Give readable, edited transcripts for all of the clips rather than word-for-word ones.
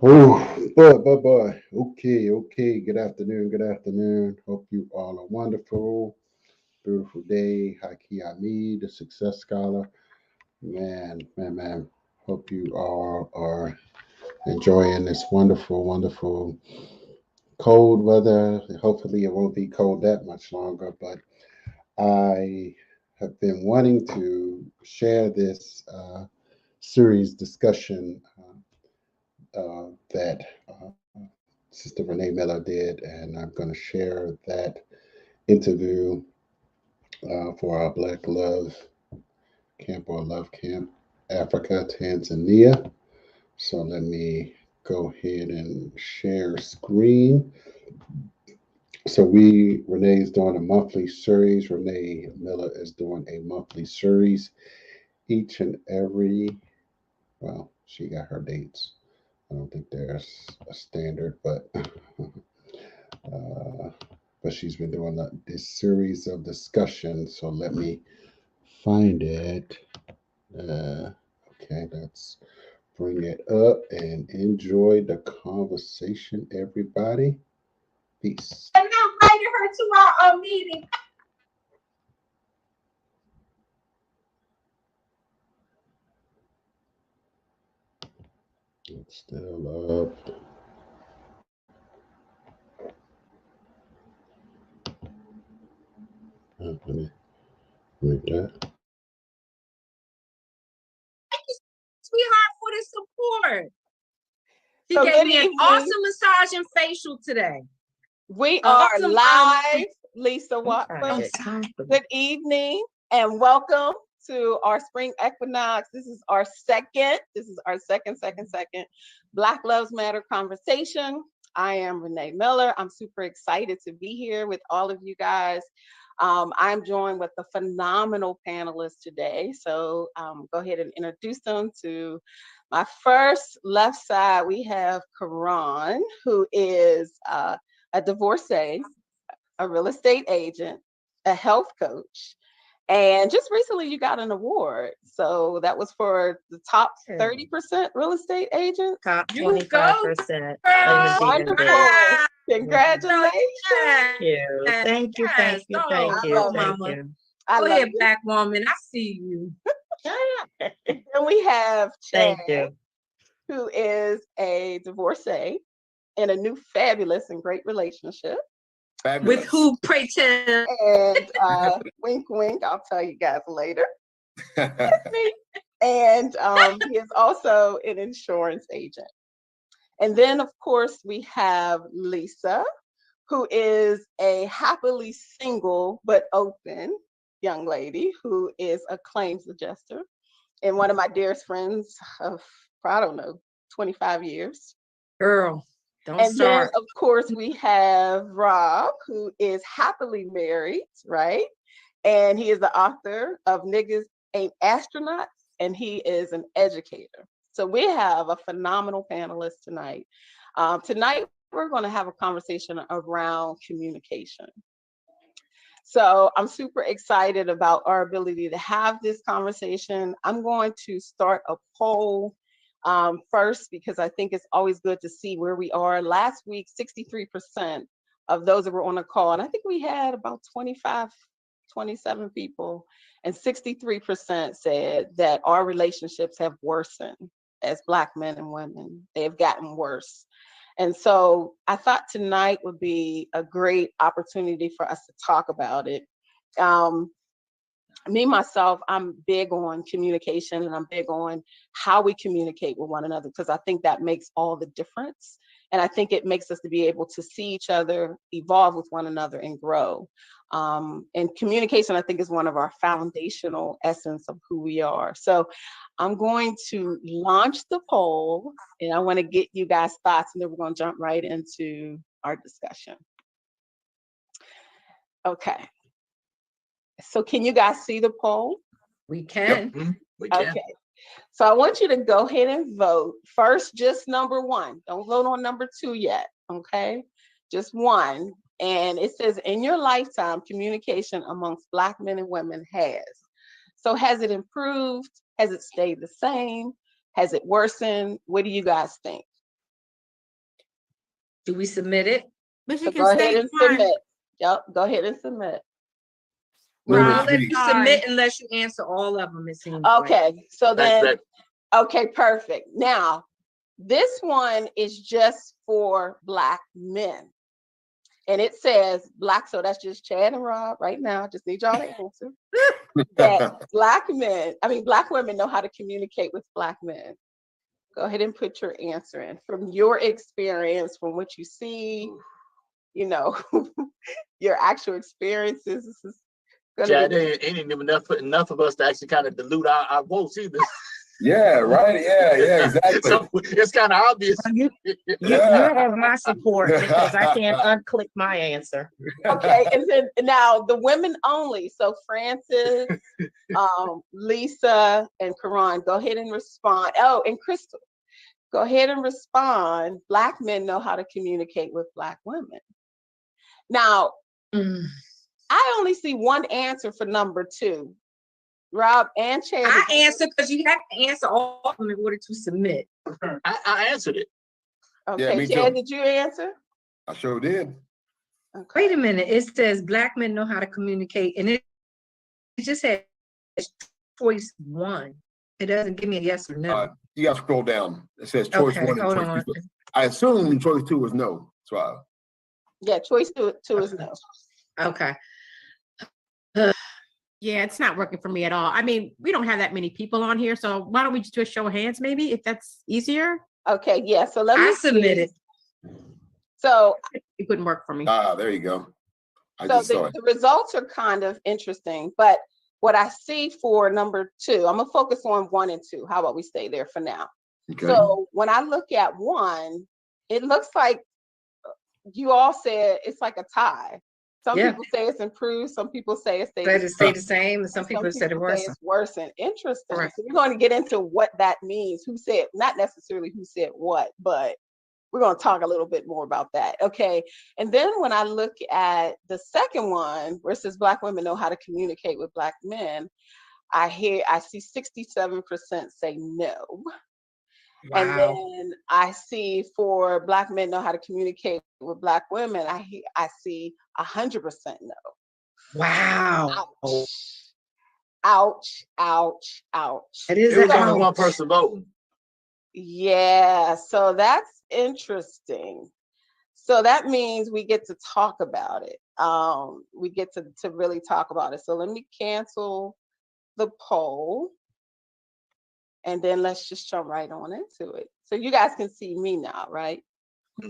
Oh, boy. Okay. Good afternoon. Good afternoon. Hope you all are wonderful. Beautiful day. Haki Ami, the success scholar. Man. Hope you all are enjoying this wonderful cold weather. Hopefully, it won't be cold that much longer, but I have been wanting to share this series discussion that Sister Renee Miller did, and I'm going to share that interview for our Black Love Camp or Love Camp Africa, Tanzania. So let me go ahead and share screen. So Renee's doing a monthly series. Renee Miller is doing a monthly series each and every, well, she got her dates. I don't think there's a standard, uh, but she's been doing this series of discussions. So let me find it. Uh, okay, let's bring it up and enjoy the conversation, everybody. Peace. And I invited her to our meeting. It's still up. Let me make that. Thank you, sweetheart, for the support. She So gave good me an evening. awesome massage and facial today. We are live, Lisa Watford. Good evening and welcome to our spring equinox. This is our second Black Lives Matter conversation. I am Renee Miller. I'm super excited to be here with all of you guys. I'm joined with a phenomenal panelist today. So go ahead and introduce them. To my first left side, we have Karan, who is a divorcee, a real estate agent, a health coach. And just recently you got an award. So that was for the top 30% real estate agent. Top 25%. Wonderful. Congratulations. Thank you. Thank you. Mama. Go ahead, Black woman. I see you. And we have Chad, who is a divorcee in a new fabulous and great relationship. Fabulous. With who, pray tell? And wink, wink, I'll tell you guys later. And he is also an insurance agent. And then, of course, we have Lisa, who is a happily single but open young lady who is a claims adjuster and one of my dearest friends of, I don't know, 25 years. Girl, don't and start. Then, of course, we have Rob, who is happily married, right? And he is the author of Niggas Ain't Astronauts, and he is an educator. So we have a phenomenal panelist tonight. Tonight, we're going to have a conversation around communication. So I'm super excited about our ability to have this conversation. I'm going to start a poll first because I think it's always good to see where we are. Last week, 63% of those that were on the call, and I think we had about 25, 27 people, and 63% said that our relationships have worsened as Black men and women. They have gotten worse. And so I thought tonight would be a great opportunity for us to talk about it. Me, myself, I'm big on communication and I'm big on how we communicate with one another because I think that makes all the difference. And I think it makes us to be able to see each other, evolve with one another and grow. And communication, I think, is one of our foundational essence of who we are. So I'm going to launch the poll and I want to get you guys' thoughts and then we're going to jump right into our discussion. Okay. So can you guys see the poll? We can. Yep. We can. Okay. So I want you to go ahead and vote. First, just number one. Don't vote on number two yet. Okay. Just one. And it says, in your lifetime, communication amongst Black men and women has. So has it improved? Has it stayed the same? Has it worsened? What do you guys think? Do we submit it? So go ahead and submit. Yep, go ahead and submit. I'll let you submit unless you answer all of them, it seems. Okay, so then, okay, perfect. Now, this one is just for Black men. And it says Black, so that's just Chad and Rob right now. Just need y'all to answer. That Black women know how to communicate with Black men. Go ahead and put your answer in. From your experience, from what you see, you know, your actual experiences. This is Chad, ain't even enough of us to actually kind of dilute our votes either. Yeah, right. Yeah, exactly. So it's kind of obvious. You have my support because I can't unclick my answer. Okay, and then now the women only. So Francis, Lisa, and Karan, go ahead and respond. Oh, and Crystal, go ahead and respond. Black men know how to communicate with Black women. Now, I only see one answer for number 2. Rob and Chad. I answered because you have to answer all of them in order to submit. I answered it. Okay, yeah, Chad, did you answer? I sure did. Okay. Wait a minute. It says Black men know how to communicate, and it just has choice 1. It doesn't give me a yes or no. You got to scroll down. It says choice 1 and choice 2. I assume choice 2 was no. So yeah, choice 2 is no. Okay. Yeah, it's not working for me at all. I mean, we don't have that many people on here, so why don't we just do a show of hands maybe, if that's easier? Okay, yeah, so let me I submitted. So it wouldn't work for me. There you go. So the results are kind of interesting, but what I see for number 2, I'm gonna focus on 1 and 2. How about we stay there for now? Okay. So when I look at 1, it looks like you all said it's like a tie. Some people say it's improved. Some people say it stayed the same. And some people said it worsened. It's worsened. Interesting. Right. So we're going to get into what that means. Who said, not necessarily who said what, but we're going to talk a little bit more about that. Okay. And then when I look at the second one, where it says Black women know how to communicate with Black men, I see 67% say no. Wow. And then I see for Black men know how to communicate with Black women, I see 100% no. Wow. Ouch, ouch, ouch. It was only one person voting. Yeah, so that's interesting. So that means we get to talk about it. We get to really talk about it. So let me cancel the poll. And then let's just jump right on into it. So you guys can see me now, right?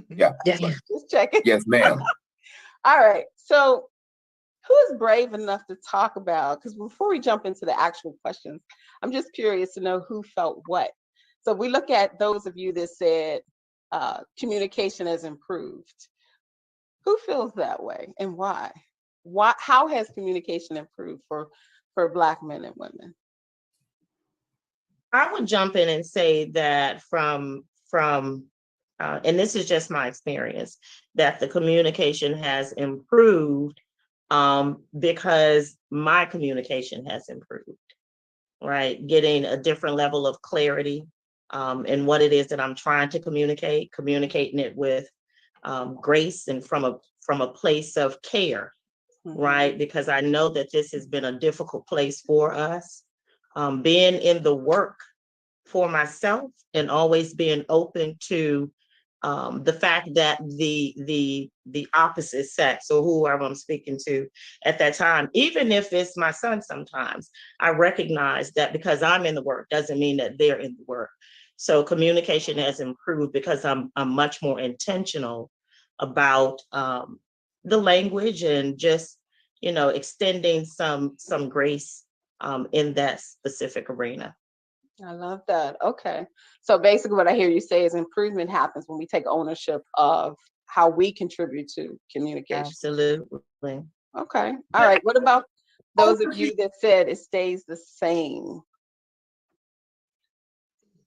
Yeah. Yes. Just checking. Yes, ma'am. All right. So who is brave enough to talk about, because before we jump into the actual questions, I'm just curious to know who felt what. So we look at those of you that said communication has improved. Who feels that way and why? How has communication improved for Black men and women? I would jump in and say that from and this is just my experience, that the communication has improved because my communication has improved, right? Getting a different level of clarity in what it is that I'm trying to communicating it with grace and from a place of care, right? Because I know that this has been a difficult place for us. Being in the work for myself and always being open to the fact that the opposite sex or whoever I'm speaking to at that time, even if it's my son, sometimes I recognize that because I'm in the work doesn't mean that they're in the work. So communication has improved because I'm much more intentional about the language and just, extending some grace in that specific arena. I love that. Okay. So basically what I hear you say is improvement happens when we take ownership of how we contribute to communication. Absolutely. Okay. All right. What about those of you that said it stays the same?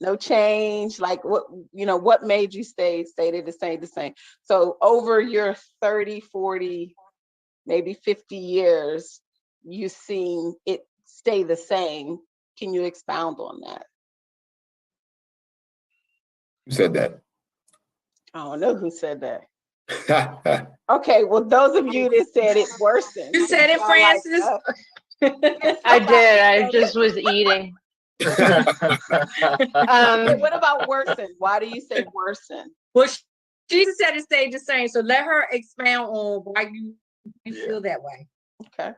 No change? Like what made you stay the same? So over your 30, 40, maybe 50 years, you've seen it stay the same. Can you expound on that? Who said that? I don't know who said that. Okay, well, those of you that said it worsened. You said it, Francis? I did. I just was eating. What about worsen? Why do you say worsen? Well, she said it stayed the same. So let her expound on why you feel that way. Okay.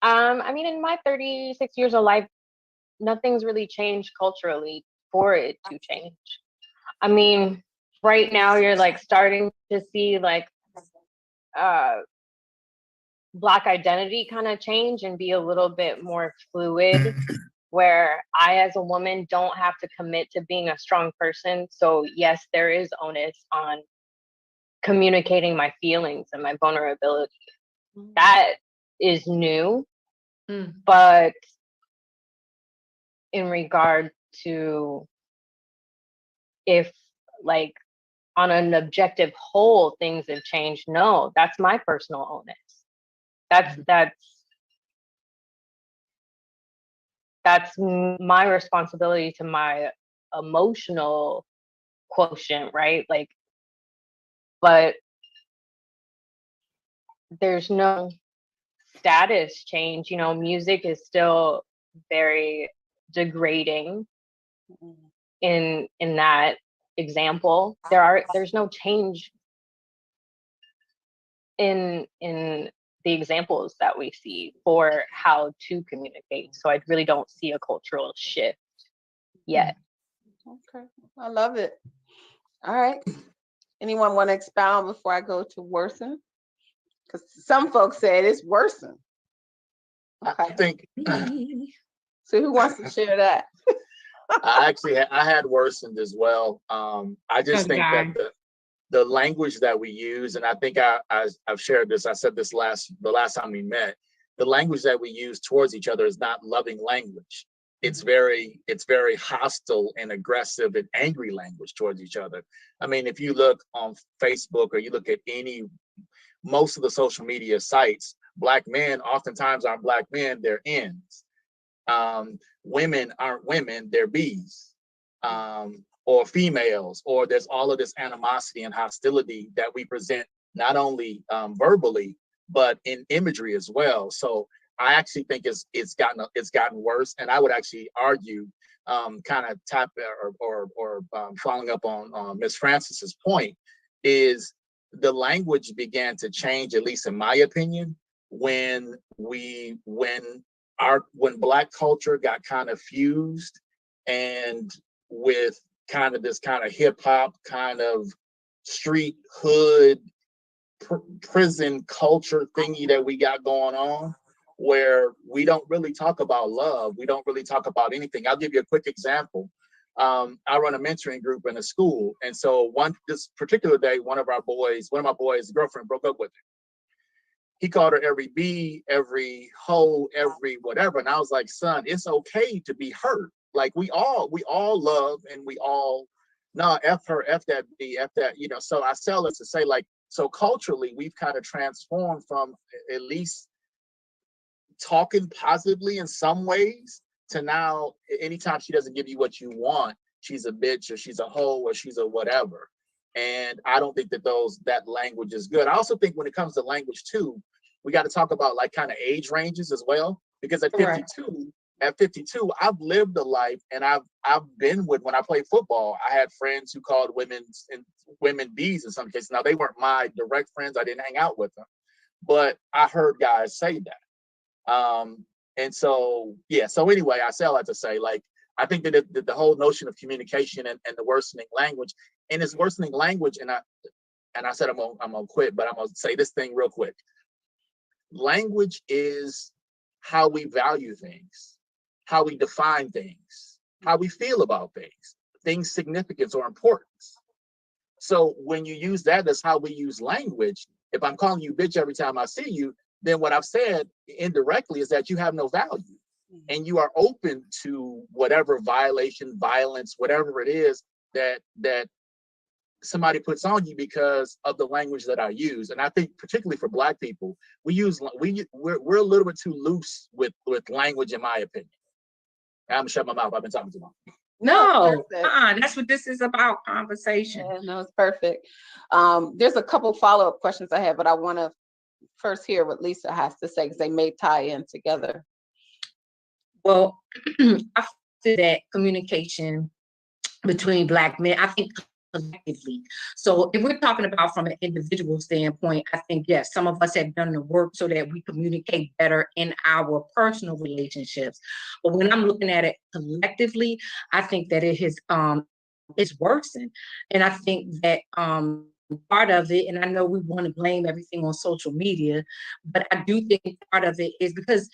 I mean, in my 36 years of life, nothing's really changed culturally for it to change. I mean, right now you're like starting to see like Black identity kind of change and be a little bit more fluid, where I as a woman don't have to commit to being a strong person. So yes, there is onus on communicating my feelings and my vulnerability. That is new. But in regard to if like on an objective whole things have changed, no, that's my personal onus. That's my responsibility to my emotional quotient, right? Like, but there's no status change. You know, music is still very degrading in that example. There's no change in the examples that we see for how to communicate. So I really don't see a cultural shift yet. Okay, I love it. All right. Anyone want to expound before I go to worsen? Because some folks said it's worsen. Okay. I think. So who wants to share that? I had worsened as well. I just think that the language that we use, and I think I've shared this. I said this the last time we met. The language that we use towards each other is not loving language. It's very hostile and aggressive and angry language towards each other. I mean, if you look on Facebook or you look at most of the social media sites, Black men oftentimes aren't Black men, they're ends. Women aren't women, they're bees, or females, or there's all of this animosity and hostility that we present not only verbally, but in imagery as well. So I actually think it's gotten worse. And I would actually argue, kind of following up on Ms. Francis's point, is the language began to change, at least in my opinion, when Black culture got kind of fused and with kind of this kind of hip hop kind of street hood prison culture thingy that we got going on, where we don't really talk about love. We don't really talk about anything. I'll give you a quick example. I run a mentoring group in a school. And so this particular day, one of my boys' girlfriend broke up with him. He called her every B, every hoe, every whatever. And I was like, son, it's okay to be hurt. Like we all love, and we all, F her, F that B, F that, so I sell it to say, like, so culturally, we've kind of transformed from at least talking positively in some ways to now, anytime she doesn't give you what you want, she's a bitch or she's a hoe or she's a whatever. And I don't think that language is good. I also think when it comes to language too, we got to talk about like kind of age ranges as well, because at 52, I've lived a life, and I've been with, when I played football, I had friends who called women bees in some cases. Now they weren't my direct friends. I didn't hang out with them, but I heard guys say that. And so, so anyway, I say all that to say, like, I think that the whole notion of communication and the worsening language, and it's worsening language. And I said, I'm gonna quit, but I'm gonna say this thing real quick. Language is how we value things, how we define things, how we feel about things' significance or importance. So when you use that as how we use language, if I'm calling you bitch every time I see you, then what I've said indirectly is that you have no value, and you are open to whatever violation, violence, whatever it is that somebody puts on you because of the language that I use. And I think particularly for Black people, we're a little bit too loose with language, in my opinion. I'm gonna shut my mouth. I've been talking too long. No, that's what this is about, conversation. Yeah, no, it's perfect. There's a couple follow-up questions I have, but I want to first hear what Lisa has to say because they may tie in together. Well, after that communication between Black men, I think collectively. So if we're talking about from an individual standpoint, I think, yes, some of us have done the work so that we communicate better in our personal relationships. But when I'm looking at it collectively, I think that it has, it's worsened. And I think that, part of it, and I know we want to blame everything on social media, but I do think part of it is because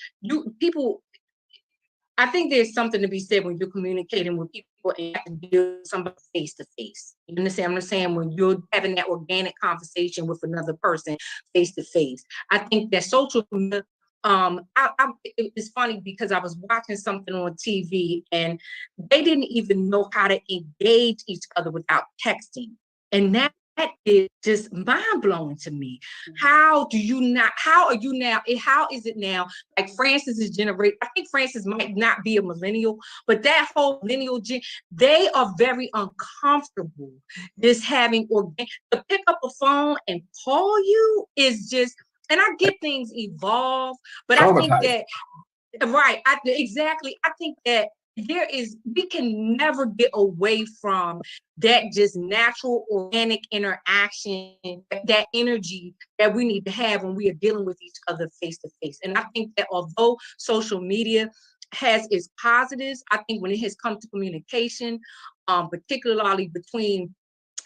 I think there's something to be said when you're communicating with people and you have to deal with somebody face to face. You understand what I'm saying? When you're having that organic conversation with another person face to face. I think that social media, it's funny because I was watching something on TV and they didn't even know how to engage each other without texting. And that is just mind blowing to me. How are you now? How is it now? Like Francis's generation, I think Francis might not be a millennial, but that whole millennial they are very uncomfortable just having to pick up a phone and call you is just, and I get things evolve, but I think that, right, exactly. I think that we can never get away from that just natural organic interaction, that energy that we need to have when we are dealing with each other face to face. And I think that although social media has its positives, I think when it has come to communication, particularly between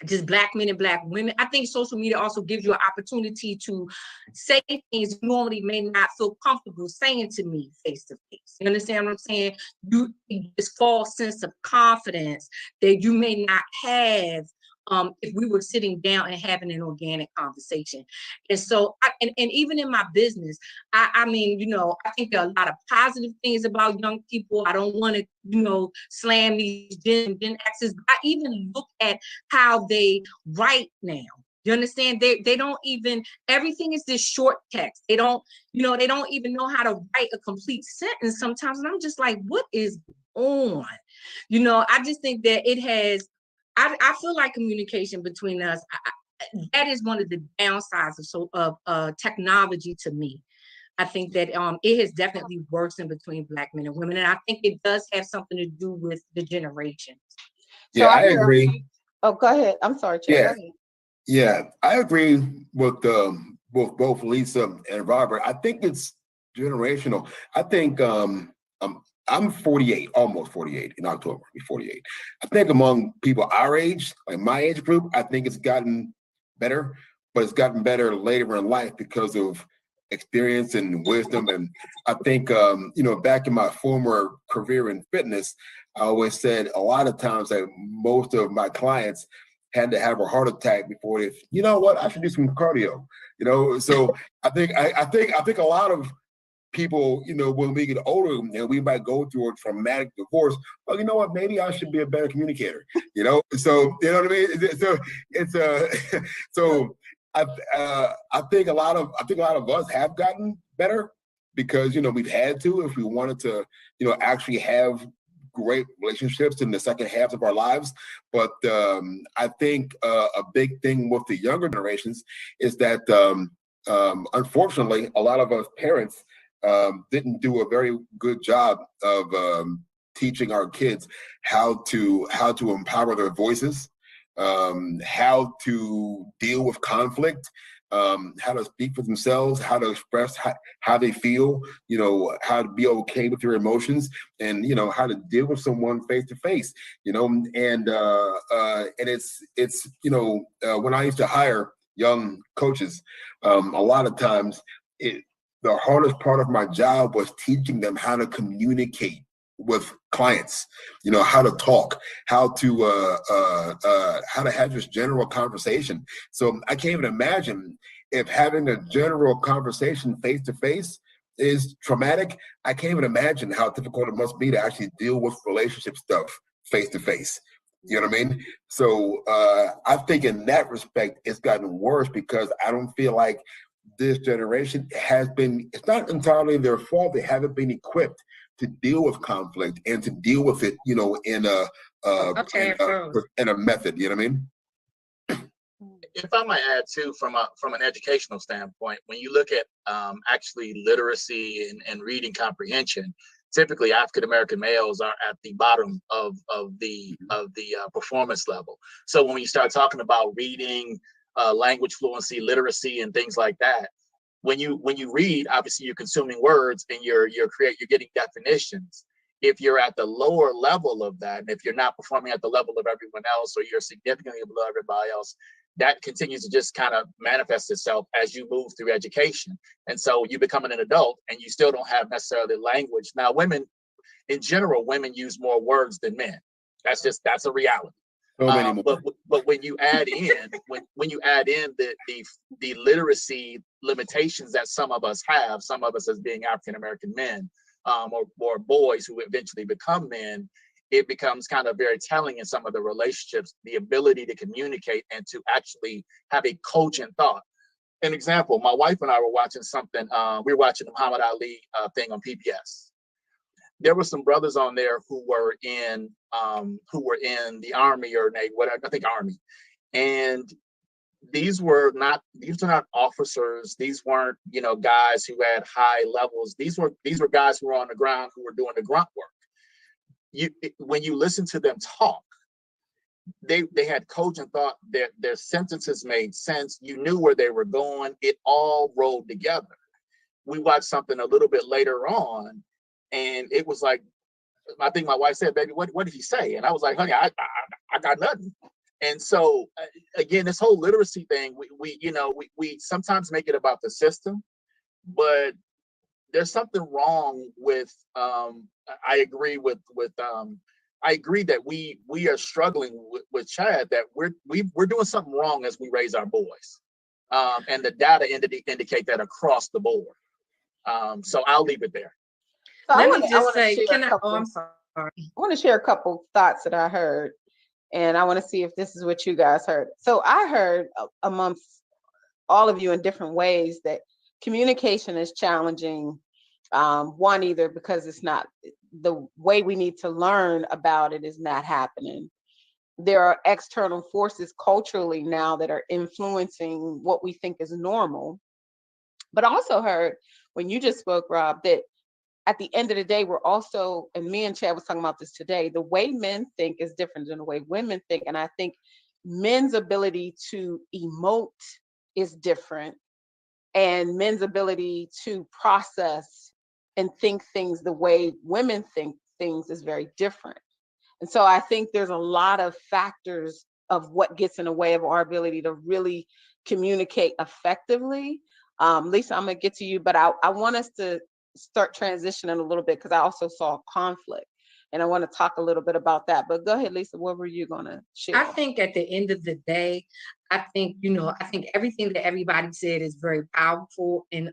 just Black men and Black women, I think social media also gives you an opportunity to say things you normally may not feel comfortable saying to me face to face. You understand what I'm saying? This false sense of confidence that you may not have if we were sitting down and having an organic conversation. And so, and even in my business, I mean, I think there are a lot of positive things about young people. I don't want to, slam these Gen X's. I even look at how they write now. You understand? They don't even, everything is this short text. They don't even know how to write a complete sentence sometimes. And I'm just like, what is on? I just think that it has, I feel like communication between us, that is one of the downsides of technology to me. I think that it has definitely worsened between Black men and women. And I think it does have something to do with the generations. Yeah, I agree. Oh, go ahead. I'm sorry, Chair. Yeah, I agree with both Lisa and Robert. I think it's generational. I think I'm 48, almost 48 in October, I'll be 48. I think among people our age, like my age group, I think it's gotten better, but it's gotten better later in life because of experience and wisdom. And I think, back in my former career in fitness, I always said a lot of times that most of my clients had to have a heart attack before they, you know what, I should do some cardio, So I think a lot of people, when we get older and we might go through a traumatic divorce, well, you know what, maybe I should be a better communicator, So, you know what I mean? So it's so I think a lot of us have gotten better because, we've had to, if we wanted to, actually have great relationships in the second half of our lives. But I think a big thing with the younger generations is that unfortunately, a lot of us parents didn't do a very good job of teaching our kids how to empower their voices, how to deal with conflict, how to speak for themselves, how to express how they feel, how to be okay with their emotions, and how to deal with someone face to face, and it's when I used to hire young coaches, a lot of times the hardest part of my job was teaching them how to communicate with clients, how to talk, how to have this general conversation. So I can't even imagine if having a general conversation face to face is traumatic. I can't even imagine how difficult it must be to actually deal with relationship stuff face to face. You know what I mean? So I think in that respect, it's gotten worse because I don't feel like this generation it's not entirely their fault. They haven't been equipped to deal with conflict and to deal with it, in a Okay, and a method. You know what I mean? If I might add too, from an educational standpoint, when you look at actually literacy and reading comprehension, typically African American males are at the bottom of the performance level. So when you start talking about reading, language fluency, literacy, and things like that, when you read, obviously you're consuming words and you're getting definitions. If you're at the lower level of that, and if you're not performing at the level of everyone else, or you're significantly below everybody else, that continues to just kind of manifest itself as you move through education. And so you becoming an adult and you still don't have necessarily language. Now, women, in general, women use more words than men. That's a reality. But when you add in when you add in the literacy limitations that some of us have, some of us as being African American men, or boys who eventually become men, it becomes kind of very telling in some of the relationships, the ability to communicate and to actually have a cogent thought. An example, my wife and I were watching something, we were watching the Muhammad Ali thing on PBS. There were some brothers on there who were in the Army or Navy, whatever, I think Army. And these are not officers. These weren't, guys who had high levels. These were guys who were on the ground who were doing the grunt work. When you listen to them talk, they had cogent thought. Their sentences made sense. You knew where they were going. It all rolled together. We watched something a little bit later on, and it was like, I think my wife said, "Baby, what did he say?" And I was like, "Honey, I got nothing." And so again, this whole literacy thing, we sometimes make it about the system, but there's something wrong with. I agree I agree that we are struggling with Chad, that we're doing something wrong as we raise our boys, and the data indicate that across the board. So I'll leave it there. So Let me just say, I'm sorry. I want to share a couple thoughts that I heard, and I want to see if this is what you guys heard. So I heard amongst all of you in different ways that communication is challenging. One, either because it's not the way we need to learn about it is not happening. There are external forces culturally now that are influencing what we think is normal. But I also heard when you just spoke, Rob, that at the end of the day, we're also, and me and Chad was talking about this today, the way men think is different than the way women think. And I think men's ability to emote is different, and men's ability to process and think things the way women think things is very different. And so I think there's a lot of factors of what gets in the way of our ability to really communicate effectively. Lisa, I'm gonna get to you, but I want us to start transitioning a little bit because I also saw conflict and I want to talk a little bit about that. But go ahead, Lisa, what were you gonna share? I think at the end of the day, I think everything that everybody said is very powerful and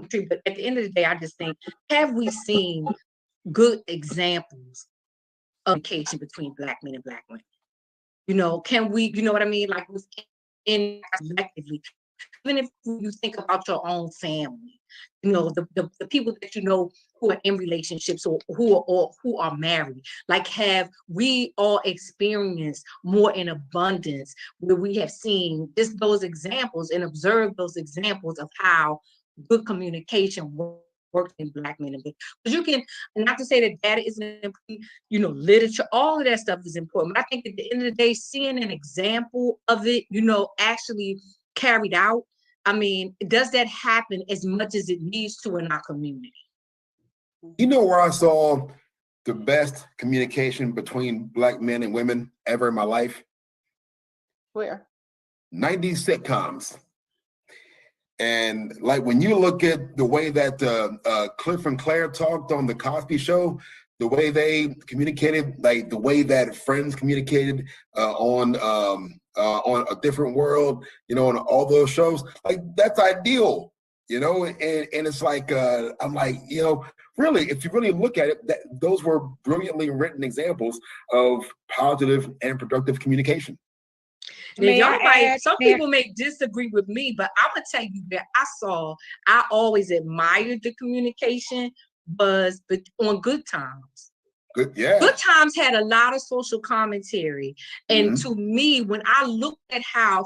true. But at the end of the day, I just think, have we seen good examples of communication between Black men and Black women? Can we, you know what I mean? Like within collectively, even if you think about your own family, the people that who are in relationships or who are married, like have we all experienced more in abundance where we have seen just those examples and observed those examples of how good communication works in Black men and women? Because you can, not to say that data isn't important, literature, all of that stuff is important. But I think at the end of the day, seeing an example of it, actually carried out, I mean, does that happen as much as it needs to in our community? You know where I saw the best communication between Black men and women ever in my life? Where? 90s sitcoms. And like when you look at the way that Cliff and Claire talked on the Cosby Show, the way they communicated, like the way that Friends communicated on A Different World, on all those shows, like that's ideal, and it's like, I'm like, really, if you really look at it, those were brilliantly written examples of positive and productive communication. Some people may disagree with me, but I'm gonna tell you that I always admired the communication was on good times. Good, yeah. Good Times had a lot of social commentary. And Mhm. to me, when I looked at how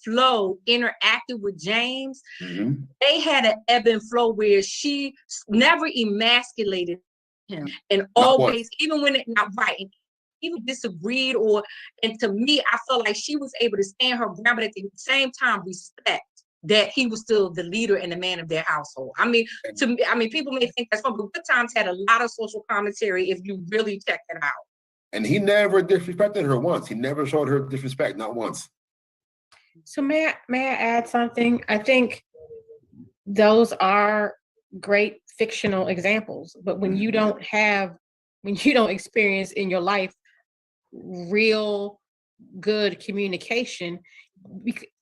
Flo interacted with James, Mhm. they had an ebb and flow where she never emasculated him, and Not once. always, even when it not right, and even disagreed, or, and to me, I felt like she was able to stand her ground, but at the same time respect that he was still the leader and the man of their household. I mean, to me, I mean, people may think that's fun, but Good Times had a lot of social commentary if you really check it out. And he never disrespected her once. He never showed her disrespect, not once. So may I add something? I think those are great fictional examples, but when you don't experience in your life real good communication,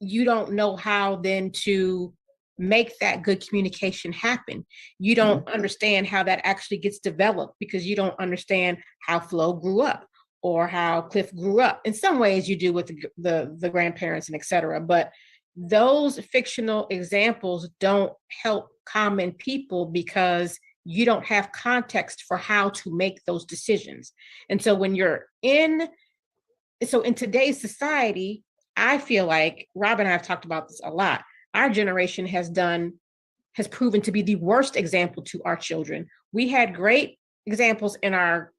you don't know how then to make that good communication happen. You don't understand how that actually gets developed because you don't understand how Flo grew up or how Cliff grew up. In some ways you do with the grandparents and etc. But those fictional examples don't help common people because you don't have context for how to make those decisions. And so when you're in today's society, I feel like Rob and I have talked about this a lot. Our generation has proven to be the worst example to our children. We had great examples in our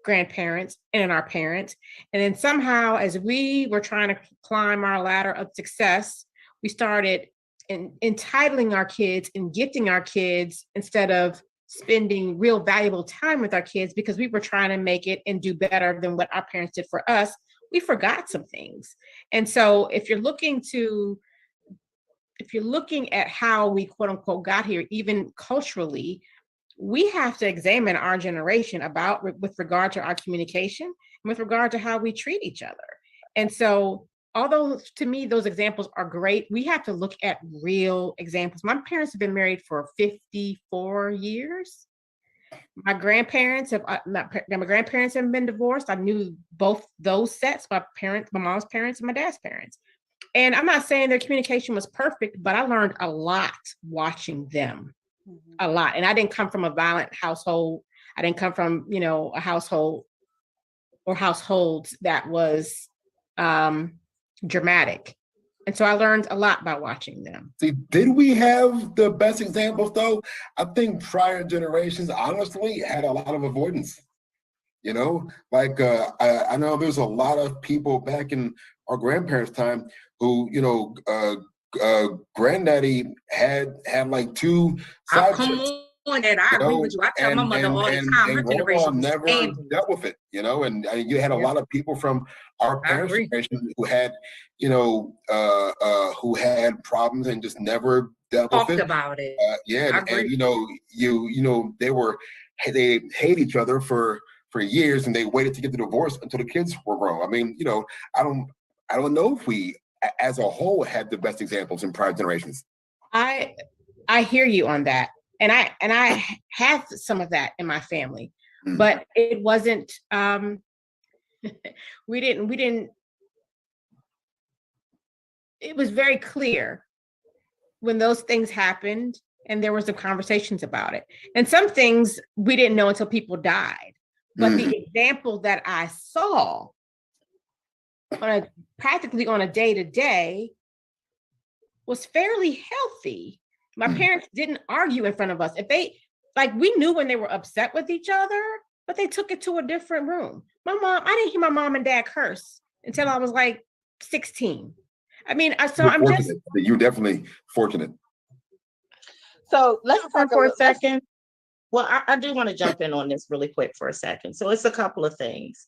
grandparents and in our parents. And then somehow, as we were trying to climb our ladder of success, we started entitling our kids and gifting our kids instead of spending real valuable time with our kids because we were trying to make it and do better than what our parents did for us. We forgot some things. And so if you're looking at how we quote unquote got here, even culturally, we have to examine our generation with regard to our communication and with regard to how we treat each other. And so, although to me those examples are great, we have to look at real examples. My parents have been married for 54 years. My grandparents have been divorced. I knew both those sets, my mom's parents and my dad's parents. And I'm not saying their communication was perfect, but I learned a lot watching them. A lot. And I didn't come from a violent household. I didn't come from, a household or households that was dramatic. And so I learned a lot by watching them. See, did we have the best examples though? I think prior generations honestly had a lot of avoidance. Like I know there's a lot of people back in our grandparents' time who, granddaddy had like two side chicks. And I agree with you. I tell my mother all the time, her generation never dealt with it, and you had a lot of people from our parents' generation who had, who had problems and just never dealt with it. About it. They hate each other for years, and they waited to get the divorce until the kids were grown. I mean, I don't know if we, as a whole, had the best examples in prior generations. I hear you on that. And I have some of that in my family, but it wasn't, we didn't, it was very clear when those things happened and there was some conversations about it. And some things we didn't know until people died. But the example that I saw practically on a day-to-day was fairly healthy. My parents didn't argue in front of us. We knew when they were upset with each other, but they took it to a different room. I didn't hear my mom and dad curse until I was like 16. I mean, You're definitely fortunate. So let's talk for a second. Well, I do want to jump in on this really quick for a second. So it's a couple of things.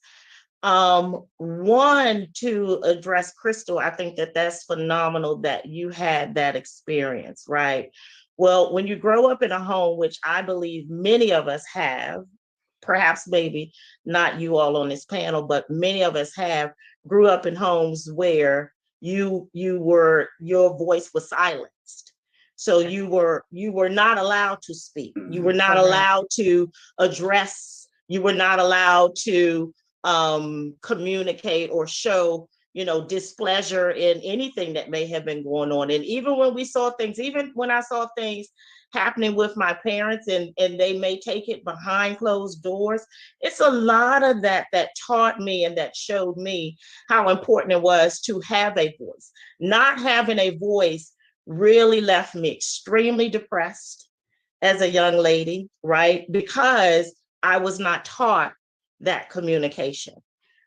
One, to address Crystal, I think that's phenomenal that you had that experience, right? Well, when you grow up in a home, which I believe many of us have, perhaps maybe not you all on this panel, but many of us grew up in homes where your voice was silenced. So you were not allowed to speak. You were not allowed to address. You were not allowed to communicate or show, displeasure in anything that may have been going on. And even when I saw things happening with my parents, and they may take it behind closed doors. It's a lot of that that taught me and that showed me how important it was to have a voice. Not having a voice really left me extremely depressed as a young lady, right? Because I was not taught that communication.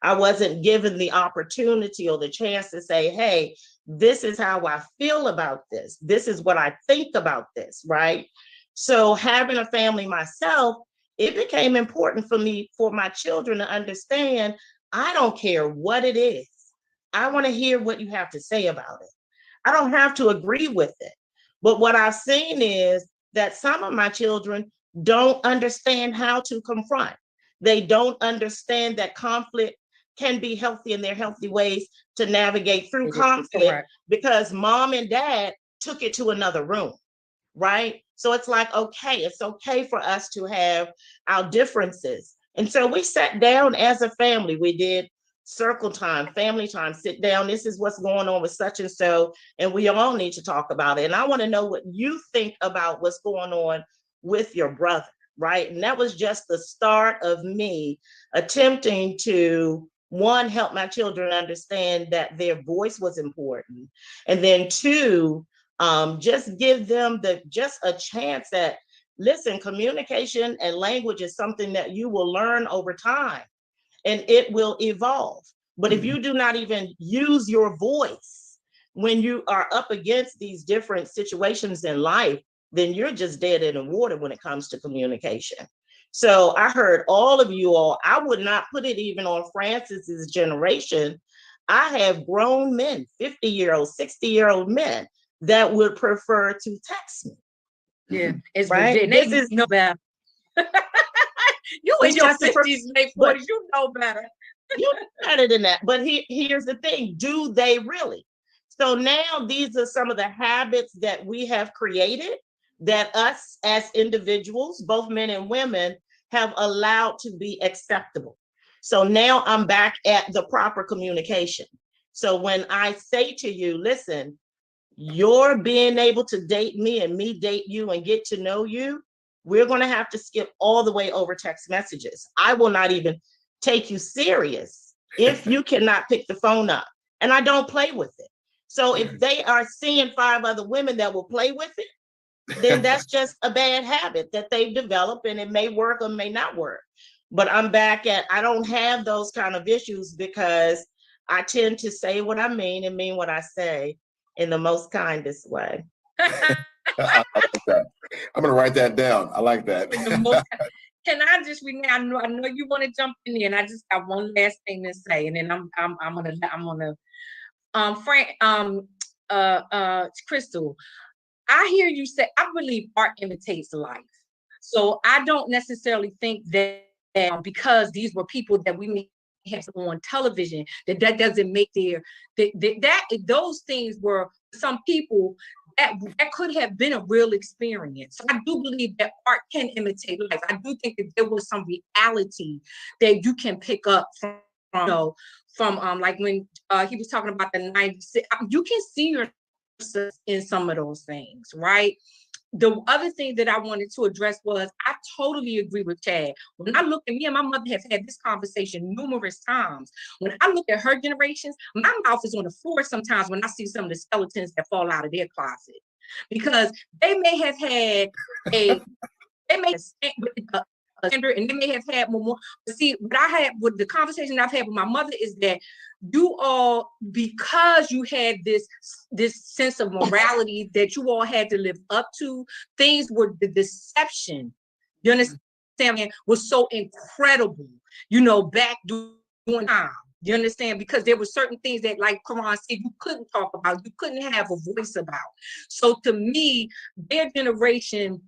I wasn't given the opportunity or the chance to say, hey, this is how I feel about this. This is what I think about this, right? So having a family myself, it became important for me, for my children to understand, I don't care what it is. I want to hear what you have to say about it. I don't have to agree with it. But what I've seen is that some of my children don't understand how to confront. They don't understand that conflict can be healthy in their healthy ways to navigate through conflict because mom and dad took it to another room, right? So it's like, okay, it's okay for us to have our differences. And so we sat down as a family. We did circle time, family time, sit down. This is what's going on with such and so, and we all need to talk about it. And I want to know what you think about what's going on with your brother, right? And that was just the start of me attempting to, one, help my children understand that their voice was important, and then two, just give them just a chance that, listen, communication and language is something that you will learn over time and it will evolve. But if you do not even use your voice when you are up against these different situations in life, then you're just dead in the water when it comes to communication. So I heard all of you all, I would not put it even on Francis's generation. I have grown men, 50-year-old, 60-year-old men that would prefer to text me. Yeah, it's right. legit. This is no better. You in your 50s, late 40s, you know better. You know better than that. But here's the thing, do they really? So now these are some of the habits that we have created that us as individuals, both men and women, have allowed to be acceptable. So now I'm back at the proper communication. So when I say to you, listen, you're being able to date me and me date you and get to know you, we're going to have to skip all the way over text messages. I will not even take you serious if you cannot pick the phone up. And I don't play with it. So if they are seeing 5 other women that will play with it, then that's just a bad habit that they've developed, and it may work or may not work. But I'm back at, I don't have those kind of issues because I tend to say what I mean and mean what I say in the most kindest way. I like that. I'm gonna write that down. I like that. Can I just, Renee, I know you want to jump in there, and I just got one last thing to say, and then I'm gonna Crystal, I hear you say, I believe art imitates life. So I don't necessarily think that because these were people that we may have on television, that doesn't make those things were some people that could have been a real experience. So I do believe that art can imitate life. I do think that there was some reality that you can pick up from like when he was talking about the 96, you can see yourself in some of those things, right? The other thing that I wanted to address was, I totally agree with Chad. When I look at me and my mother have had this conversation numerous times. When I look at her generations, my mouth is on the floor sometimes when I see some of the skeletons that fall out of their closet, because they may have had standard, and they may have had more. But see, what the conversation I've had with my mother is that you all, because you had this sense of morality that you all had to live up to, things were, the deception, you understand, was so incredible, back during time. You understand? Because there were certain things that, like Quran said, you couldn't talk about, you couldn't have a voice about. So to me, their generation,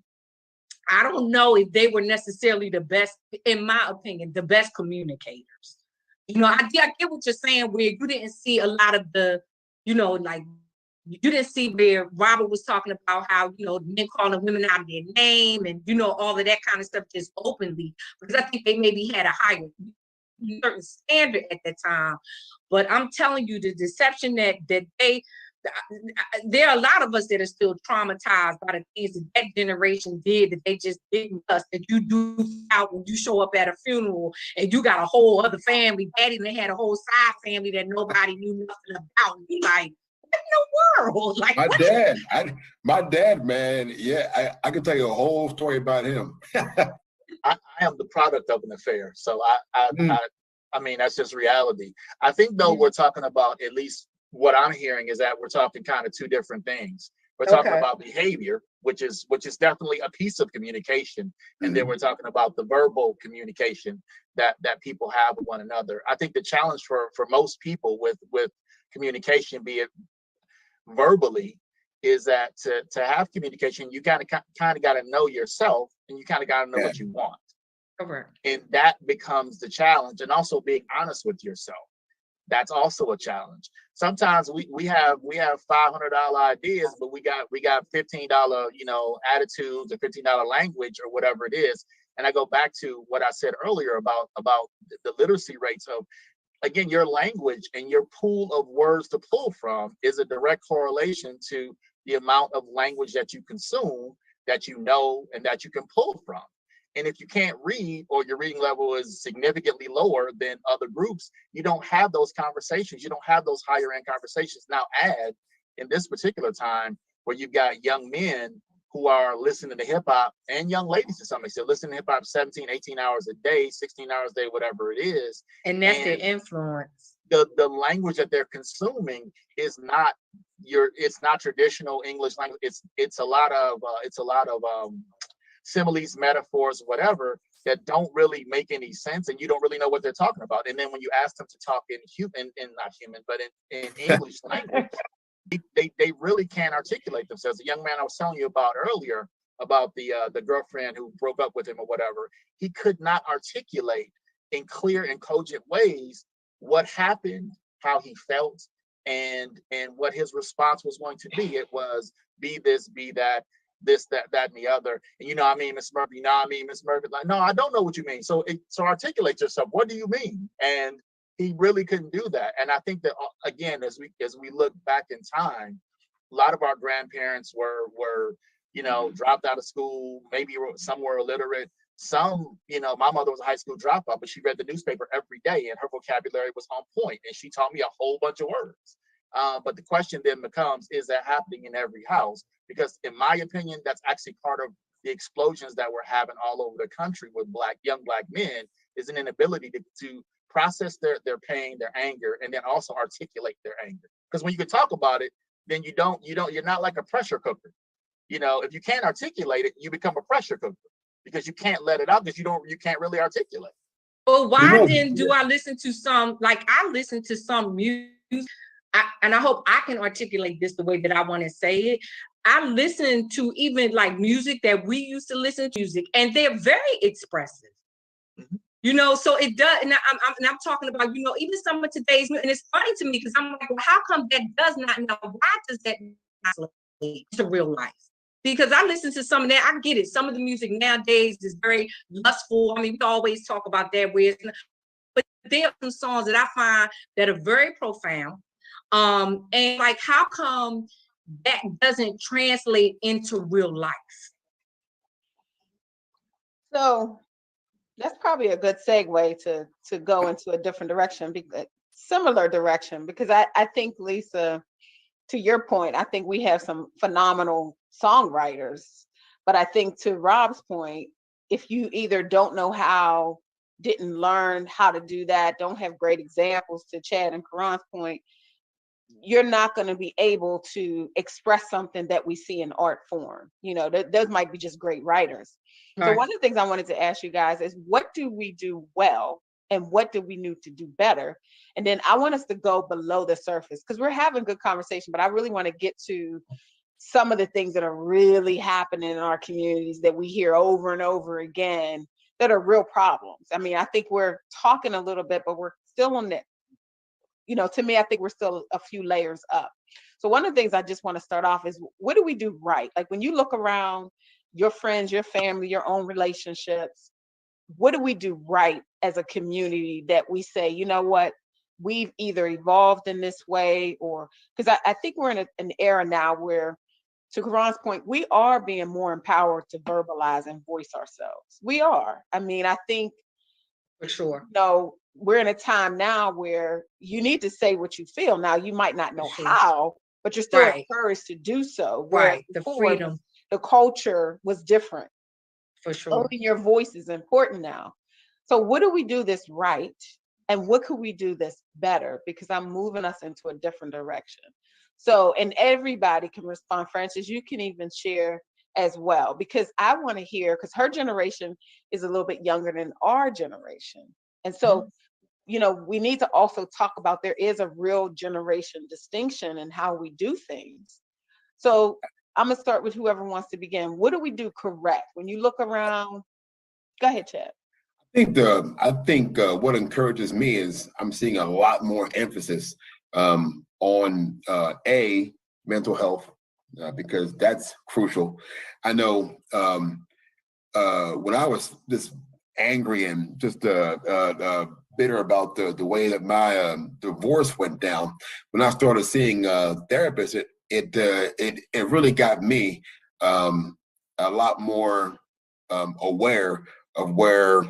I don't know if they were necessarily the best, in my opinion, the best communicators. I get what you're saying, where you didn't see a lot of the, like, you didn't see where Robert was talking about how, men calling women out of their name and, all of that kind of stuff just openly, because I think they maybe had a higher certain standard at that time. But I'm telling you, the deception that they there are a lot of us that are still traumatized by the things that generation did that they just didn't us, that you do out when you show up at a funeral and you got a whole other family. Daddy and they had a whole side family that nobody knew nothing about. You like, what in the world? Like my dad, man, yeah, I could tell you a whole story about him. I am the product of an affair. So I mean, that's just reality. I think though we're talking about, at least what I'm hearing is that we're talking kind of two different things. We're talking about behavior, which is definitely a piece of communication. And then we're talking about the verbal communication that people have with one another. I think the challenge for most people with communication, be it verbally, is that to have communication, you kind of got to know yourself, and you kind of got to know what you want. Correct. And that becomes the challenge. And also being honest with yourself. That's also a challenge. Sometimes we have $500 ideas, but we got $15, attitudes, or $15 language, or whatever it is. And I go back to what I said earlier about the literacy rates of, again, your language and your pool of words to pull from is a direct correlation to the amount of language that you consume, that you know, and that you can pull from. And if you can't read, or your reading level is significantly lower than other groups, you don't have those conversations. You don't have those higher end conversations. Now add, in this particular time, where you've got young men who are listening to hip hop, and young ladies to some extent, listening to hip hop 17, 18 hours a day, 16 hours a day, whatever it is. And that's their influence. The language that they're consuming is not it's not traditional English language. It's a lot of similes, metaphors, whatever, that don't really make any sense, and you don't really know what they're talking about. And then when you ask them to talk in English language, they really can't articulate themselves. The young man I was telling you about earlier, about the girlfriend who broke up with him or whatever, he could not articulate in clear and cogent ways what happened, how he felt, and what his response was going to be. It was, be this, be that, this, that, and the other. And Miss Murphy, Miss Murphy, like, no, I don't know what you mean. So articulate yourself. What do you mean? And he really couldn't do that. And I think that, again, as we look back in time, a lot of our grandparents were dropped out of school, maybe some were illiterate. Some, my mother was a high school dropout, but she read the newspaper every day, and her vocabulary was on point, and she taught me a whole bunch of words. But the question then becomes, is that happening in every house? Because in my opinion, that's actually part of the explosions that we're having all over the country with young black men, is an inability to process their pain, their anger, and then also articulate their anger. Because when you can talk about it, then you're not like a pressure cooker. If you can't articulate it, you become a pressure cooker, because you can't let it out, because you can't really articulate. Well, why then do I listen to some, like I listen to some music, and I hope I can articulate this the way that I want to say it. I listen to even like music that we used to listen to, and they're very expressive. Mm-hmm. So it does, and I'm talking about, even some of today's, and it's funny to me because I'm like, well, how come that does not, now why does that not translate to real life? Because I listen to some of that, I get it. Some of the music nowadays is very lustful. I mean, we always talk about that, but there are some songs that I find that are very profound. And like, how come that doesn't translate into real life? So that's probably a good segue to go into a different direction, similar direction, because I think, Lisa, to your point, I think we have some phenomenal songwriters, but I think to Rob's point, if you either don't know how, didn't learn how to do that, don't have great examples, to Chad and Karan's point, you're not going to be able to express something that we see in art form. Those might be just great writers. Right. So one of the things I wanted to ask you guys is, what do we do well and what do we need to do better? And then I want us to go below the surface, because we're having good conversation, but I really want to get to some of the things that are really happening in our communities that we hear over and over again that are real problems. I mean, I think we're talking a little bit, but we're still on that. To me, I think we're still a few layers up. So one of the things I just want to start off is, what do we do right? Like, when you look around your friends, your family, your own relationships, what do we do right as a community that we say, you know what, we've either evolved in this way, or because I think we're in an era now where, to Karan's point, we are being more empowered to verbalize and voice ourselves. We are. I mean, I think, For sure. we're in a time now where you need to say what you feel. Now, you might not know sure. how, but you're still Right. encouraged to do so. Whereas Right. The before, freedom. the culture was different. For sure. Owning your voice is important now. So what do we do this right? And what could we do this better? Because I'm moving us into a different direction. So, and everybody can respond. Francis, you can even share as well, because I want to hear, because her generation is a little bit younger than our generation. And so, we need to also talk about, there is a real generation distinction in how we do things. So I'm gonna start with whoever wants to begin. What do we do correct when you look around? Go ahead, Chad. I think what encourages me is I'm seeing a lot more emphasis on mental health, because that's crucial. I know when I was just angry and just bitter about the way that my divorce went down, when I started seeing therapists, it really got me a lot more aware of where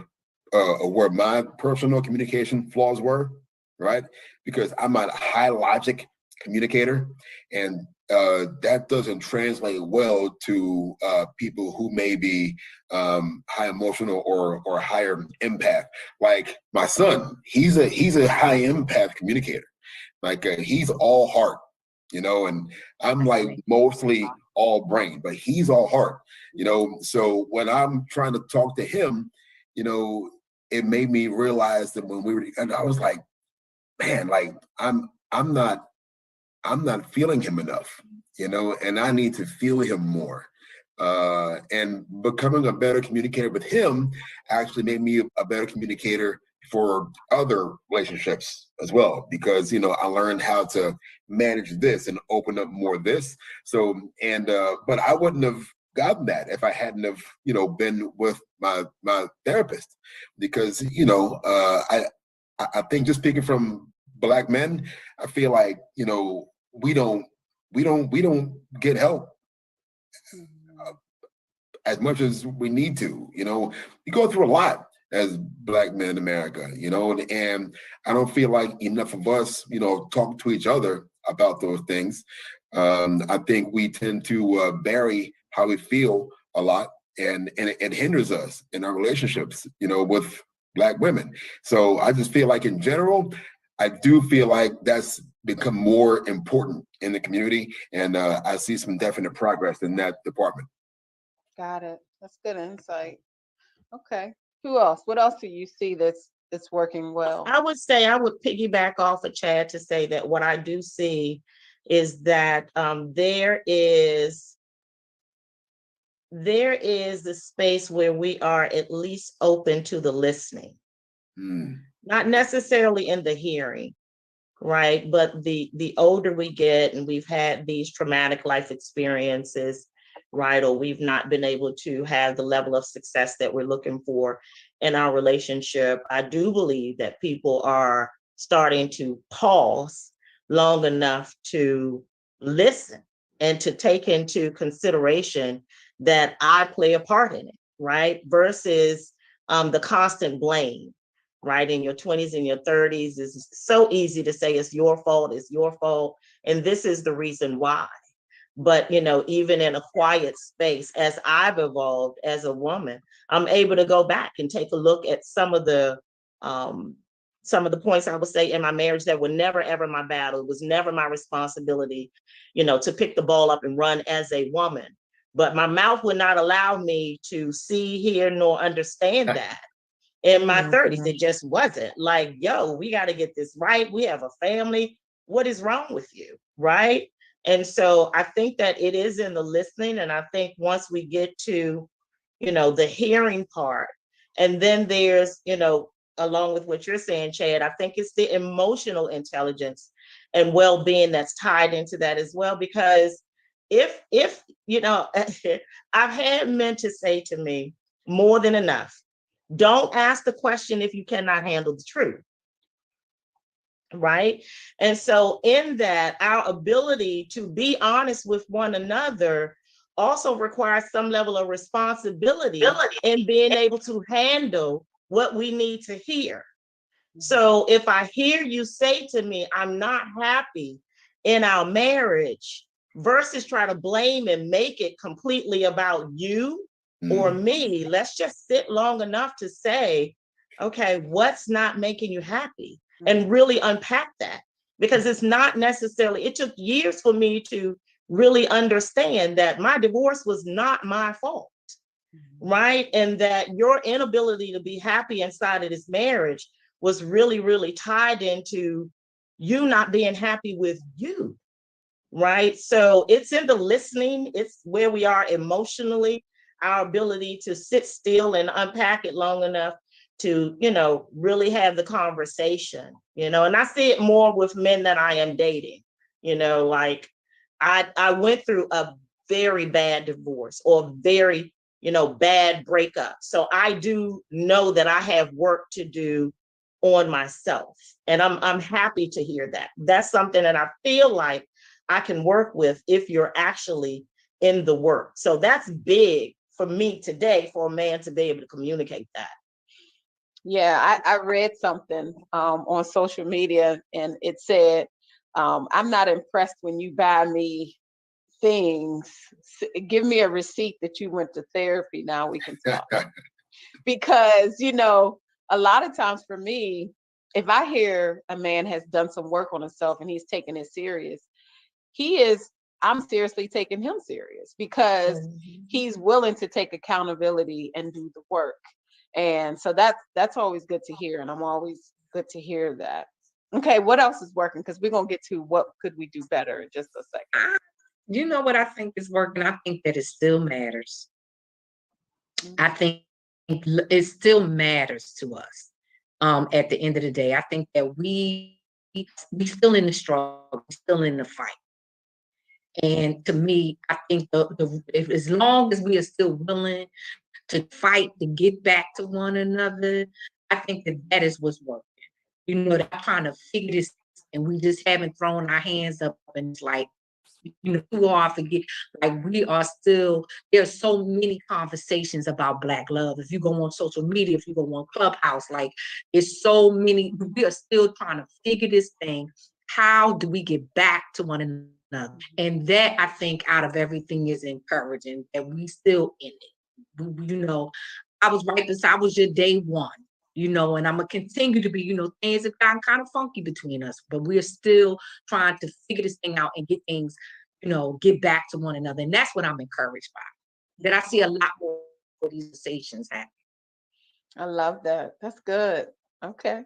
my personal communication flaws were, right? Because I'm a high logic communicator, and that doesn't translate well to people who may be high emotional or higher empath. Like my son, he's a high empath communicator. Like he's all heart, and I'm like mostly all brain, but he's all heart, So when I'm trying to talk to him, it made me realize that when we were, and I was like, man, like I'm not feeling him enough, and I need to feel him more. And becoming a better communicator with him actually made me a better communicator for other relationships as well, because I learned how to manage this and open up more of this. So, and but I wouldn't have gotten that if I hadn't have been with my therapist, because I think, just speaking from Black men, I feel like we don't get help as much as we need to. We go through a lot as Black men in America, and I don't feel like enough of us talk to each other about those things. I think we tend to bury how we feel a lot, and it hinders us in our relationships with Black women. So I just feel like, in general, I do feel like that's become more important in the community, and I see some definite progress in that department. Got it. That's good insight. Okay. Who else? What else do you see that's working well? I would say I would piggyback off of Chad to say that what I do see is that there is the space where we are at least open to the listening, not necessarily in the hearing, right? But the older we get, and we've had these traumatic life experiences, right? Or we've not been able to have the level of success that we're looking for in our relationship, I do believe that people are starting to pause long enough to listen and to take into consideration that I play a part in it, right? Versus the constant blame, right? In your 20s and your 30s, it's so easy to say it's your fault, and this is the reason why. But even in a quiet space, as I've evolved as a woman, I'm able to go back and take a look at some of the points I would say in my marriage that were never ever my battle. It was never my responsibility, to pick the ball up and run as a woman. But my mouth would not allow me to see, hear, nor understand that. In my 30s, it just wasn't like, yo, we got to get this right. We have a family. What is wrong with you? Right. And so I think that it is in the listening. And I think once we get to, the hearing part, and then there's, along with what you're saying, Chad, I think it's the emotional intelligence and well-being that's tied into that as well. Because if I've had men to say to me, more than enough, don't ask the question if you cannot handle the truth. right? And so in that, our ability to be honest with one another also requires some level of responsibility in being able to handle what we need to hear. So if I hear you say to me, I'm not happy in our marriage, versus try to blame and make it completely about you or me, let's just sit long enough to say, okay, what's not making you happy? And really unpack that, because it's not necessarily, it took years for me to really understand that my divorce was not my fault, right? And that your inability to be happy inside of this marriage was really, really tied into you not being happy with you, right? So it's in the listening, it's where we are emotionally, our ability to sit still and unpack it long enough to, really have the conversation, and I see it more with men that I am dating, like I went through a very bad divorce or very, bad breakup. So I do know that I have work to do on myself. And I'm happy to hear that. That's something that I feel like I can work with if you're actually in the work. So that's big for me today, for a man to be able to communicate that. Yeah, I read something on social media, and it said, I'm not impressed when you buy me things. Give me a receipt that you went to therapy. Now we can talk. Because, a lot of times for me, if I hear a man has done some work on himself and he's taking it serious, I'm seriously taking him serious, because he's willing to take accountability and do the work. And so that's always good to hear. And I'm always good to hear that. Okay, what else is working? Because we're going to get to what could we do better in just a second. You know what I think is working? I think that it still matters. I think it still matters to us. At the end of the day, I think that we still in the struggle, we still in the fight. And to me, I think if, as long as we are still willing to fight to get back to one another, I think that is what's working. That I'm trying to figure this, and we just haven't thrown our hands up, and it's like, too hard to forget. Like, we are still, there's so many conversations about Black love. If you go on social media, if you go on Clubhouse, like, it's so many, we are still trying to figure this thing. How do we get back to one another? And that, I think, out of everything is encouraging, that we still in it. I was right beside, I was your day one. And I'm gonna continue to be, things have gotten kind of funky between us, but we're still trying to figure this thing out and get things, get back to one another. And that's what I'm encouraged by. That I see a lot more of these conversations happening. I love that. That's good. Okay.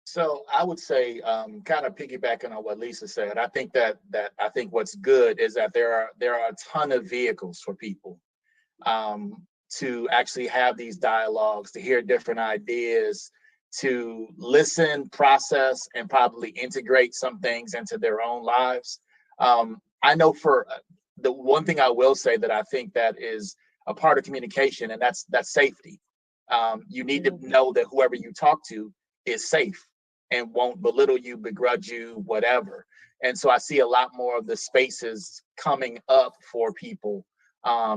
So I would say, kind of piggybacking on what Lisa said, I think that I think what's good is that there are a ton of vehicles for people to actually have these dialogues, to hear different ideas, to listen, process, and probably integrate some things into their own lives. I know for the one thing I will say that I think that is a part of communication, and that's safety. You need to know that whoever you talk to is safe and won't belittle you, begrudge you, whatever. And so I see a lot more of the spaces coming up for people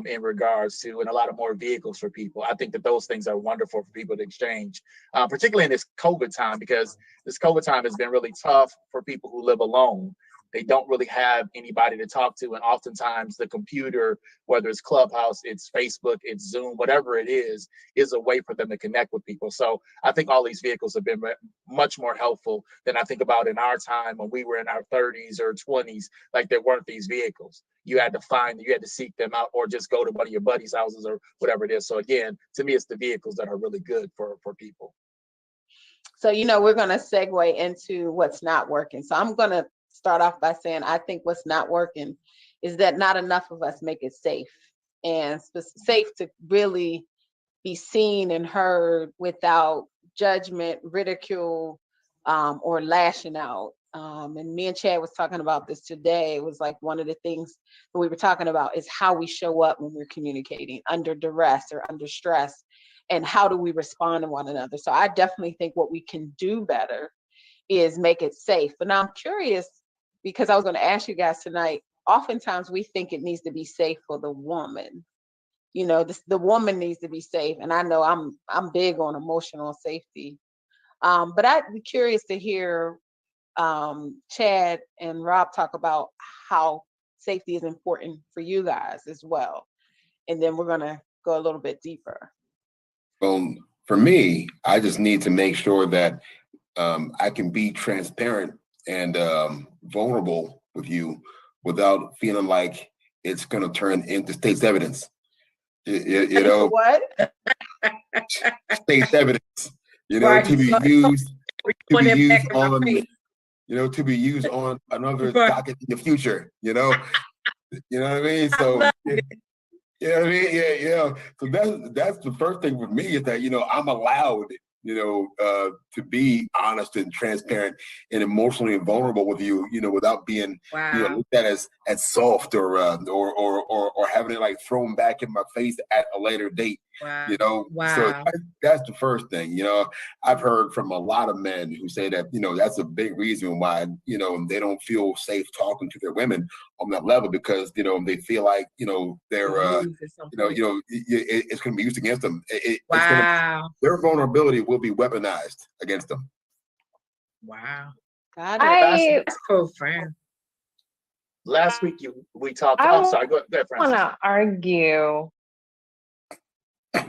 in regards to, and a lot of more vehicles for people. I think that those things are wonderful for people to exchange, particularly in this COVID time, because this COVID time has been really tough for people who live alone. They don't really have anybody to talk to. And oftentimes the computer, whether it's Clubhouse, it's Facebook, it's Zoom, whatever it is a way for them to connect with people. So I think all these vehicles have been much more helpful than I think about in our time when we were in our 30s or 20s. Like, there weren't these vehicles. You had to seek them out, or just go to one of your buddies' houses or whatever it is. So again, to me, it's the vehicles that are really good for people. So, we're going to segue into what's not working. So I'm going to start off by saying, I think what's not working is that not enough of us make it safe, and safe to really be seen and heard without judgment, ridicule, or lashing out. And me and Chad was talking about this today. It was like one of the things that we were talking about is how we show up when we're communicating under duress or under stress, and how do we respond to one another. So I definitely think what we can do better is make it safe. But now I'm curious, because I was going to ask you guys tonight, oftentimes we think it needs to be safe for the woman. You know, the woman needs to be safe. And I know I'm big on emotional safety. But I'd be curious to hear Chad and Rob talk about how safety is important for you guys as well. And then we're going to go a little bit deeper. Well, for me, I just need to make sure that I can be transparent and vulnerable with you without feeling like it's going to turn into state's evidence. You know, what? State's evidence. You know, Right. to be used on, Right. to be used on another docket in the future. You know what I mean. So. You know what I mean? Yeah. So that's the first thing with me is that, I'm allowed, to be honest and transparent and emotionally vulnerable with you, without being, Wow. looked at as soft or having it like thrown back in my face at a later date. Wow. So that's the first thing. I've heard from a lot of men who say that, that's a big reason why, they don't feel safe talking to their women on that level, because, they feel like, they're, it's going to be used against them. Their vulnerability will be weaponized against them. Wow. Got it. That's profound. Last week we talked. I I'm sorry. Go ahead, Francis.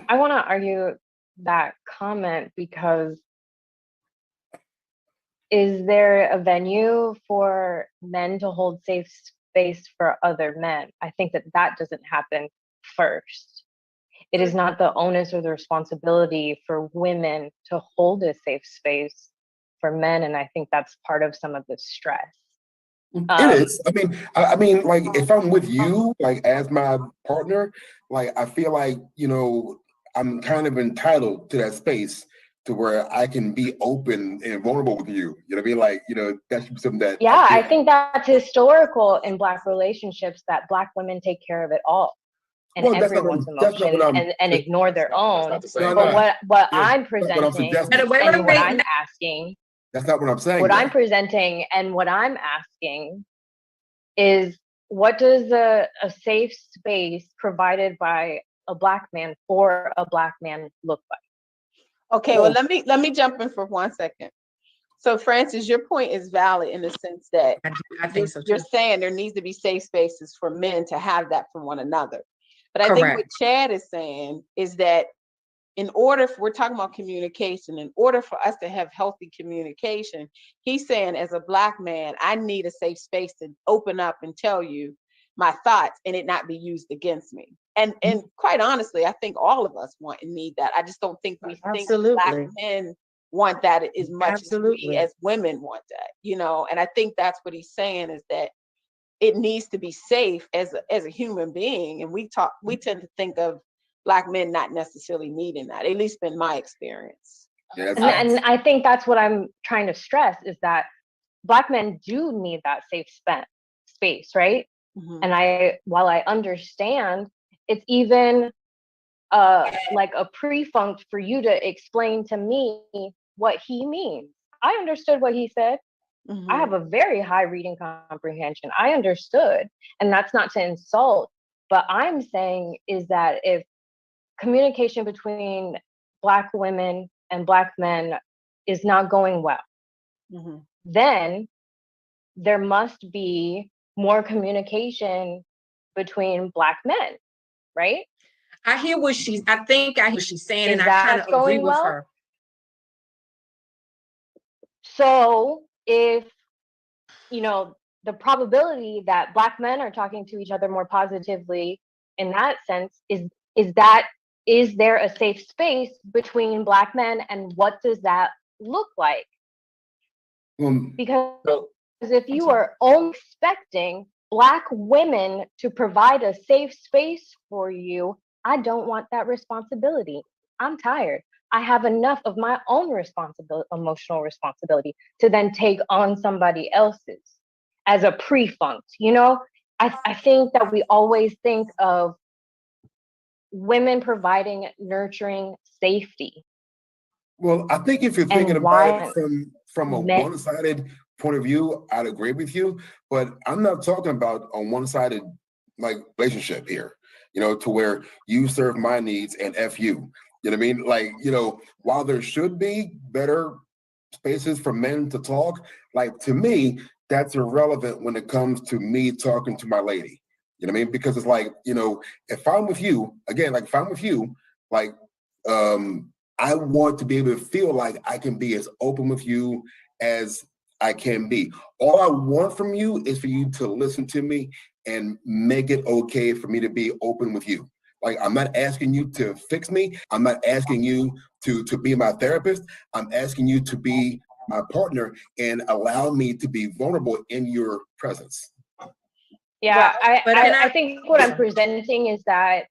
I want to argue that comment, because is there a venue for men to hold safe space for other men? I think that doesn't happen first. It is not the onus or the responsibility for women to hold a safe space for men, and I think that's part of some of the stress. It is. I mean, like if I'm with you, like as my partner, like I feel like I'm kind of entitled to that space to where I can be open and vulnerable with you. You know what I mean? Like that should be something that. Yeah, I think that's historical in Black relationships, that Black women take care of it all. And everyone's emotions and ignore their own. But what I'm presenting and what I'm asking. That's not what I'm saying. What I'm presenting and what I'm asking is, what does a safe space provided by a Black man for a Black man look like? Okay, well, let me jump in for 1 second. So, Francis, your point is valid in the sense that I think so too. You're saying there needs to be safe spaces for men to have that from one another. But I Correct. think what Chad is saying is that we're talking about communication, in order for us to have healthy communication, he's saying as a Black man, I need a safe space to open up and tell you my thoughts and it not be used against me. And quite honestly, I think all of us want and need that. I just don't think we think Black men want that as much as we as women want that, and I think that's what he's saying, is that it needs to be safe as a human being. And we tend to think of Black men not necessarily needing that, at least been my experience. And I think that's what I'm trying to stress, is that Black men do need that safe space, right? Mm-hmm. And while I understand, it's even like a pre-funct for you to explain to me what he means. I understood what he said. Mm-hmm. I have a very high reading comprehension. I understood. And that's not to insult, but I'm saying is that if communication between Black women and Black men is not going well, mm-hmm. then there must be more communication between Black men, right? I hear what she's saying, and I kind of agree with her. So if, the probability that Black men are talking to each other more positively in that sense, is there a safe space between Black men, and what does that look like? Because if you are only expecting Black women to provide a safe space for you, I don't want that responsibility. I'm tired. I have enough of my own emotional responsibility to then take on somebody else's as a pre-funct. I think that we always think of women providing nurturing safety. Well, I think if you're thinking about it from a one-sided point of view, I'd agree with you, but I'm not talking about a one-sided like relationship here, you know, to where you serve my needs and F you. You know what I mean? Like, you know, while there should be better spaces for men to talk, like to me, that's irrelevant when it comes to me talking to my lady. You know what I mean? Because it's like, you know, if I'm with you, again, like if I'm with you, like I want to be able to feel like I can be as open with you as I can be. All I want from you is for you to listen to me and make it okay for me to be open with you. Like, I'm not asking you to fix me. I'm not asking you to be my therapist. I'm asking you to be my partner and allow me to be vulnerable in your presence. Yeah, But I think what I'm presenting is that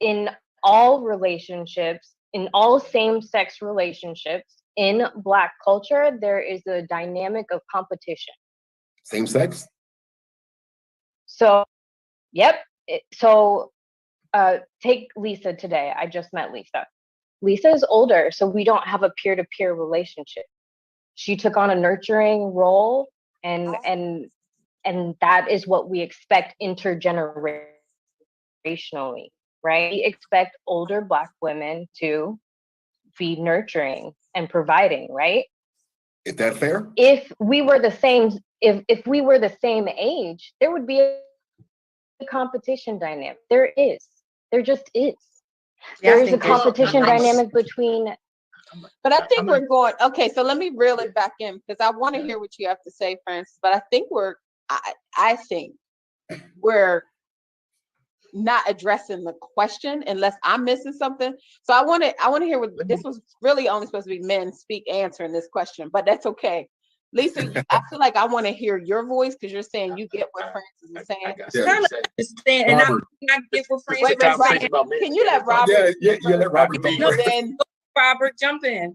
in all relationships, in all same-sex relationships, in Black culture, there is a dynamic of competition. Same sex? So, yep. Take Lisa today. I just met Lisa. Lisa is older, so we don't have a peer-to-peer relationship. She took on a nurturing role, and that is what we expect intergenerationally, right? We expect older Black women to be nurturing and providing, right? Is that fair? If we were the same, if we were the same age, there would be a competition dynamic. There just is. There's a competition dynamic between. But I think we're going, okay, so let me reel it back in because I want to hear what you have to say, Francis. But I think I think we're not addressing the question unless I'm missing something. So I want to hear what this was really only supposed to be men answering this question, but that's okay. Lisa, I feel like I want to hear your voice because you're saying you get what Francis is saying. And I get what Francis is saying. Can you let Robert? Yeah, let Robert No, then Robert, jump in.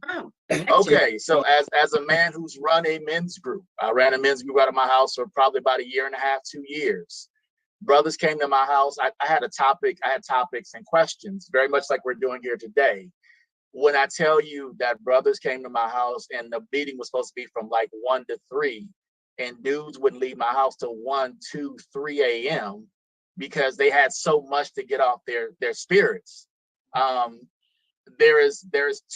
Oh, okay, so as a man who's run a men's group, I ran a men's group out of my house for probably about 1.5 years, 2 years. Brothers came to my house. I had topics and questions, very much like we're doing here today. When I tell you that brothers came to my house and the meeting was supposed to be from like 1 to 3, and dudes wouldn't leave my house till 1, 2, 3 a.m. because they had so much to get off their spirits. There's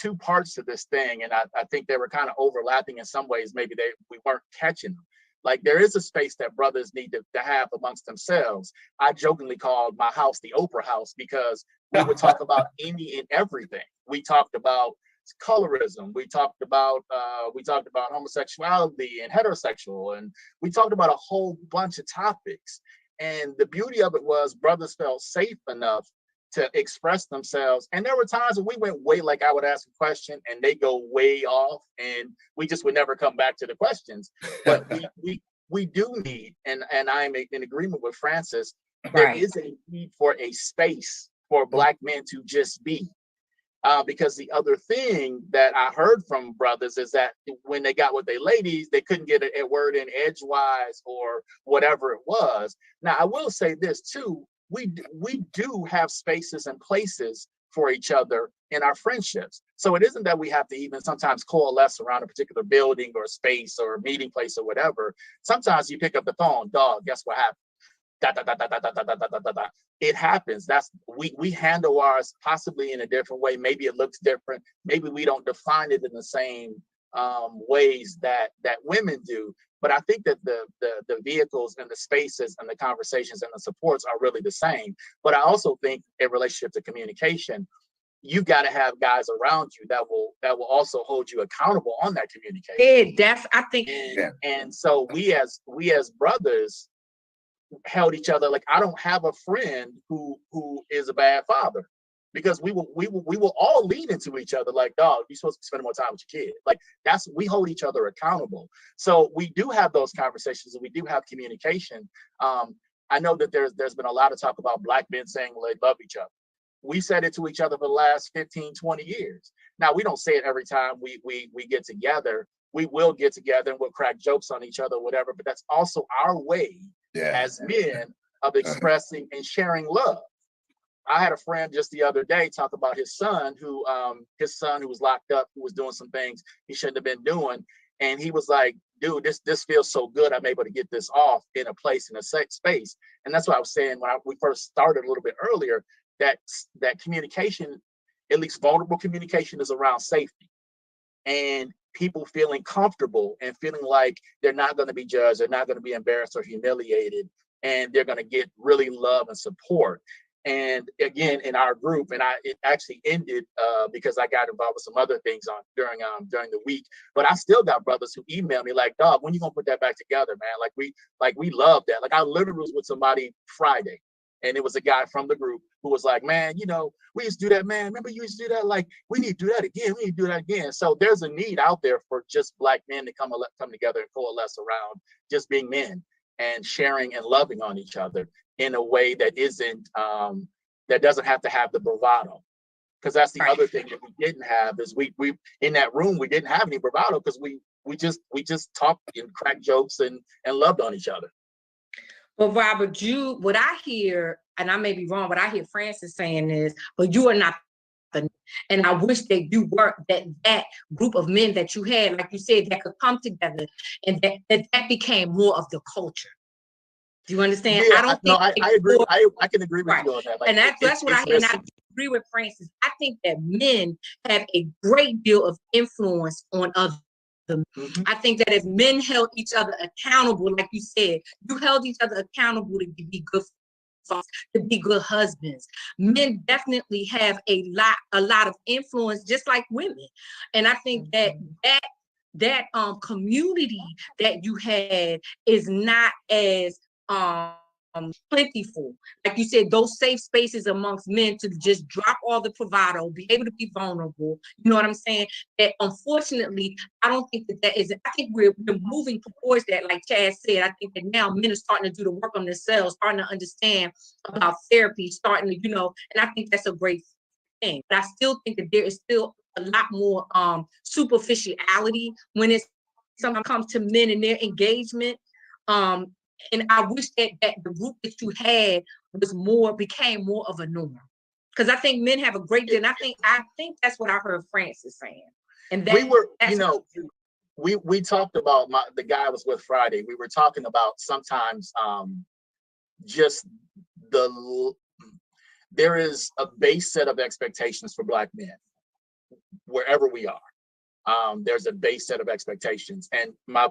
2 parts to this thing, and I think they were kind of overlapping in some ways. Maybe we weren't catching them. Like, there is a space that brothers need to have amongst themselves. I jokingly called my house the Oprah house because we would talk about any and everything. We talked about colorism. We talked about homosexuality and heterosexual, and we talked about a whole bunch of topics. And the beauty of it was brothers felt safe enough to express themselves. And there were times when we went way, like I would ask a question and they go way off and we just would never come back to the questions. But we do need, and I'm in agreement with Francis, there is a need for a space for Black men to just be. Because the other thing that I heard from brothers is that when they got with their ladies, they couldn't get a word in edgewise or whatever it was. Now, I will say this too, we do have spaces and places for each other in our friendships. So it isn't that we have to even sometimes coalesce around a particular building or space or meeting place or whatever. Sometimes you pick up the phone, dog, guess what happened? Da, da, da, da, da, da, da, da, da, da, da. It happens. We handle ours possibly in a different way. Maybe it looks different. Maybe we don't define it in the same ways that women do. But I think that the vehicles and the spaces and the conversations and the supports are really the same. But I also think in relationship to communication, you've got to have guys around you that will also hold you accountable on that communication. And so we as brothers held each other. Like, I don't have a friend who is a bad father, because we will all lean into each other like, dog, you're supposed to spend more time with your kid. Like, we hold each other accountable. So we do have those conversations and we do have communication. I know that there's been a lot of talk about Black men saying, well, they love each other. We said it to each other for the last 15, 20 years. Now, we don't say it every time we get together. We will get together and we'll crack jokes on each other, whatever, but that's also our way as men of expressing and sharing love. I had a friend just the other day talk about his son who was locked up, who was doing some things he shouldn't have been doing. And he was like, dude, this feels so good. I'm able to get this off in a place, in a safe space. And that's what I was saying when we first started a little bit earlier, that communication, at least vulnerable communication, is around safety. And people feeling comfortable and feeling like they're not going to be judged, they're not going to be embarrassed or humiliated, and they're going to get really love and support. And again, in our group, and it actually ended because I got involved with some other things during the week. But I still got brothers who email me like, "Dog, when you gonna put that back together, man? Like we love that." Like I literally was with somebody Friday, and it was a guy from the group who was like, "Man, we used to do that, man. Remember you used to do that? Like we need to do that again. We need to do that again." So there's a need out there for just Black men to come together and coalesce around just being men and sharing and loving on each other in a way that isn't that doesn't have to have the bravado. Because that's the other thing that we didn't have, is we in that room we didn't have any bravado, because we just talked and cracked jokes and loved on each other. But Robert, what I hear, and I may be wrong, what I hear Francis saying is, but you are not and I wish that you were that group of men that you had, like you said, that could come together, and that became more of the culture. Do you understand? Yeah, I agree. I can agree with you on that. Like, and that's what I hear. And I agree with Francis. I think that men have a great deal of influence on others. Mm-hmm. I think that if men held each other accountable, like you said, you held each other accountable to be good fathers, to be good husbands. Men definitely have a lot of influence, just like women. And I think that community that you had is not as plentiful. Like you said, those safe spaces amongst men to just drop all the bravado, be able to be vulnerable. You know what I'm saying? That unfortunately, I don't think that is, I think we're moving towards that. Like Chad said, I think that now men are starting to do the work on themselves, starting to understand about therapy, starting to, and I think that's a great thing. But I still think that there is still a lot more superficiality when it sometimes comes to men and their engagement. And I wish that the group that you had became more of a norm. Because I think men have a great deal. And I think that's what I heard Francis saying. And we talked about the guy I was with Friday. We were talking about sometimes just there is a base set of expectations for Black men wherever we are. There's a base set of expectations, and my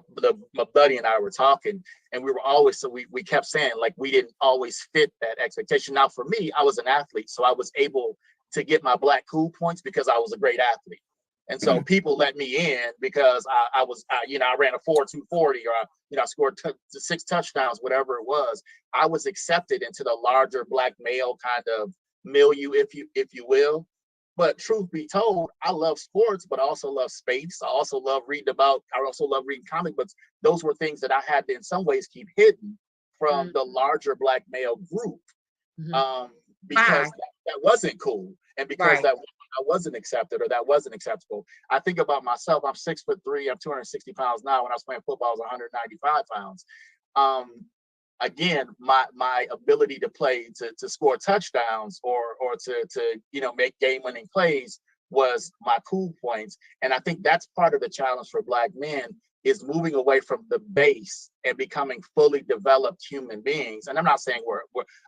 buddy and I were talking, and we were always, so we kept saying, like, we didn't always fit that expectation. Now for me, I was an athlete, so I was able to get my Black cool points because I was a great athlete, and so people let me in because I ran a 4.240, or I scored 6 touchdowns, whatever it was. I was accepted into the larger Black male kind of milieu, if you will. But truth be told, I love sports, but I also love space. I also love reading comic books. Those were things that I had to, in some ways, keep hidden from the larger Black male group, because that wasn't cool, and because that I wasn't accepted, or that wasn't acceptable. I think about myself. I'm 6'3". I'm 260 pounds now. When I was playing football, I was 195 pounds. Again, my ability to play, to score touchdowns or to make game-winning plays was my cool points. And I think that's part of the challenge for Black men, is moving away from the base and becoming fully developed human beings. And I'm not saying we're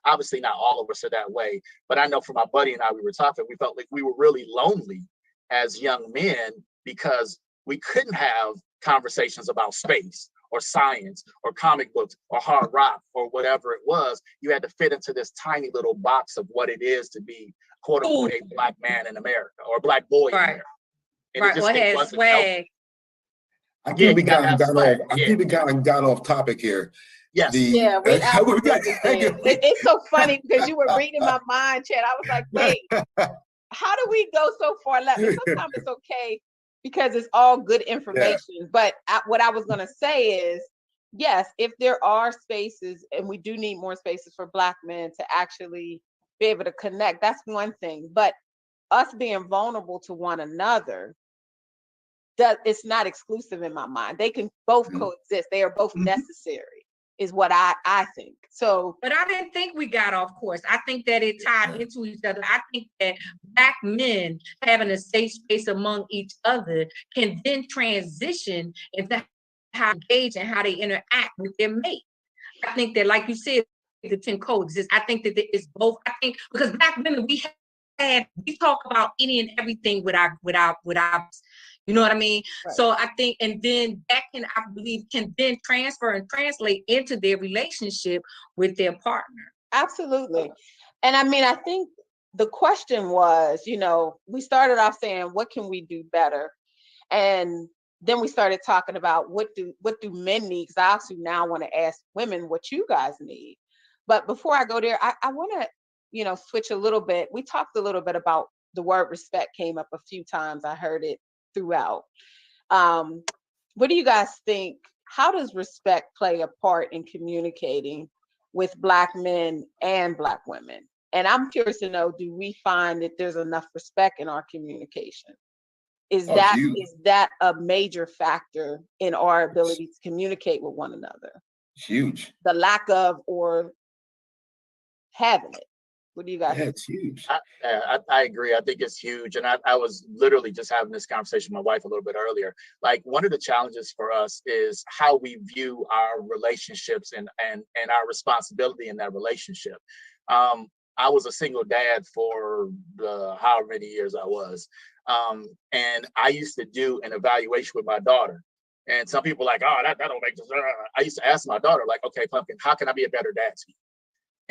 obviously, not all of us are that way, but I know for my buddy and I, we were talking, we felt like we were really lonely as young men because we couldn't have conversations about space or science or comic books or hard rock or whatever it was. You had to fit into this tiny little box of what it is to be, quote unquote, a Black man in America, or a Black boy in America. And it wasn't swag. I think we kind of got off topic here. Yes. It's so funny because you were reading my mind, Chad. I was like, wait, how do we go so far left? And sometimes it's okay because it's all good information. But what I was going to say is, yes, if there are spaces, and we do need more spaces for Black men to actually be able to connect, that's one thing. But us being vulnerable to one another, it's not exclusive in my mind. They can both coexist. They are both necessary. is what I think. So, but I didn't think we got off course. I think that it tied into each other. I think that Black men having a safe space among each other can then transition into how they engage and how they interact with their mate. I think that, like you said, the 10 codes is, I think that it's both. I think because Black women, we talk about any and everything with our, you know what I mean? Right. So I think, and then that can, I believe, can then transfer and translate into their relationship with their partner. absolutely. And I mean, I think the question was, you know, we started off saying, what can we do better? And then we started talking about what do men need? Because I also now want to ask women what you guys need. But before I go there, I want to, you know, switch a little bit. We talked a little bit about the word respect came up a few times. I heard it throughout. What do you guys think? How does respect play a part in communicating with Black men and Black women? And I'm curious to know, do we find that there's enough respect in our communication? Is that a major factor in our ability to communicate with one another? Huge. The lack of or having it. What do you guys think? It's huge. I agree. I think it's huge. And I was literally just having this conversation with my wife a little bit earlier. Like, one of the challenges for us is how we view our relationships and our responsibility in that relationship. I was a single dad for however many years I was. And I used to do an evaluation with my daughter. And some people are like, oh, that don't make sense. I used to ask my daughter, like, okay, Pumpkin, how can I be a better dad to you?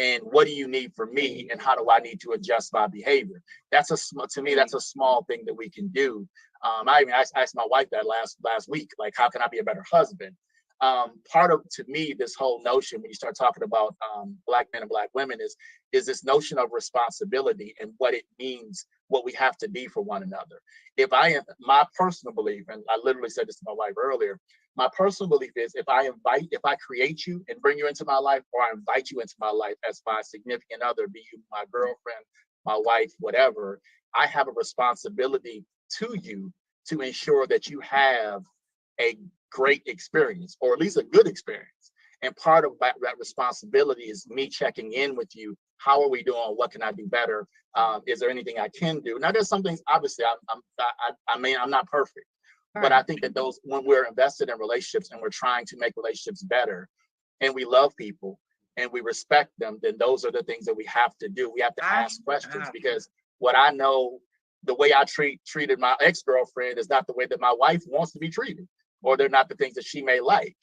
And what do you need from me? And how do I need to adjust my behavior? To me, that's a small thing that we can do. I asked my wife that last week, like, how can I be a better husband? Part of, to me, this whole notion, when you start talking about Black men and Black women, is this notion of responsibility and what it means, what we have to be for one another. My personal belief, and I literally said this to my wife earlier, my personal belief is if I create you and bring you into my life, or I invite you into my life as my significant other, be you my girlfriend, my wife, whatever, I have a responsibility to you to ensure that you have a great experience, or at least a good experience. And part of that responsibility is me checking in with you. How are we doing? What can I do better? Is there anything I can do? Now, there's some things, obviously, I'm not perfect. But I think that when we're invested in relationships and we're trying to make relationships better, and we love people and we respect them, then those are the things that we have to do. We have to ask questions, because what I know, the way I treated my ex-girlfriend is not the way that my wife wants to be treated, or they're not the things that she may like.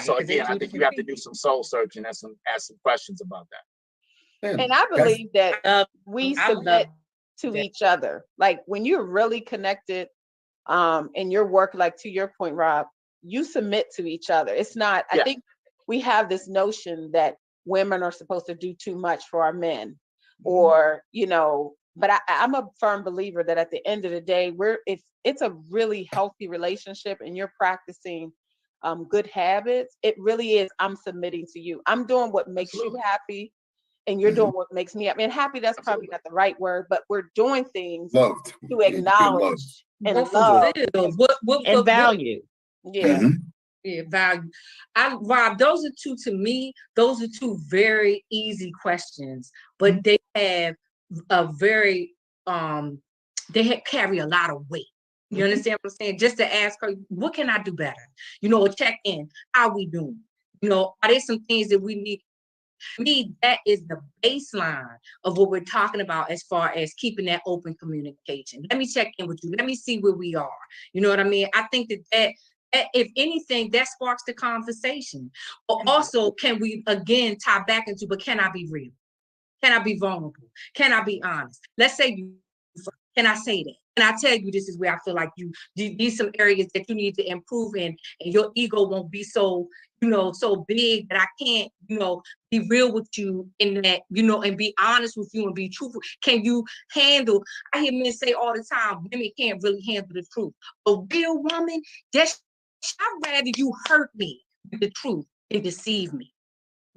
So again, I think you have to do some soul searching and ask some questions about that. And I believe that we submit to each other. Like, when you're really connected in your work, like to your point, Rob, you submit to each other. It's not, I think we have this notion that women are supposed to do too much for our men, or, you know, but I'm a firm believer that at the end of the day, it's a really healthy relationship and you're practicing good habits. It really is, I'm submitting to you. I'm doing what makes you happy, and you're doing what makes me happy. And happy, that's probably not the right word, but we're doing things to acknowledge and love and value. Yeah. Yeah, value. Rob, those are two very easy questions, but they have a very carry a lot of weight. You understand what I'm saying? Just to ask her, what can I do better? You know, check in. How we doing? You know, are there some things that we need? To me, that is the baseline of what we're talking about as far as keeping that open communication. Let me check in with you. Let me see where we are. You know what I mean? I think that if anything, that sparks the conversation. But also, can we again tie back into, but can I be real? Can I be vulnerable? Can I be honest? Let's say can I say that? Can I tell you this is where I feel like these some areas that you need to improve in, and your ego won't be so, you know, so big that I can't, you know, be real with you in that, you know, and be honest with you and be truthful. Can you handle, I hear men say all the time, women can't really handle the truth. A real woman, I'd rather you hurt me with the truth than deceive me.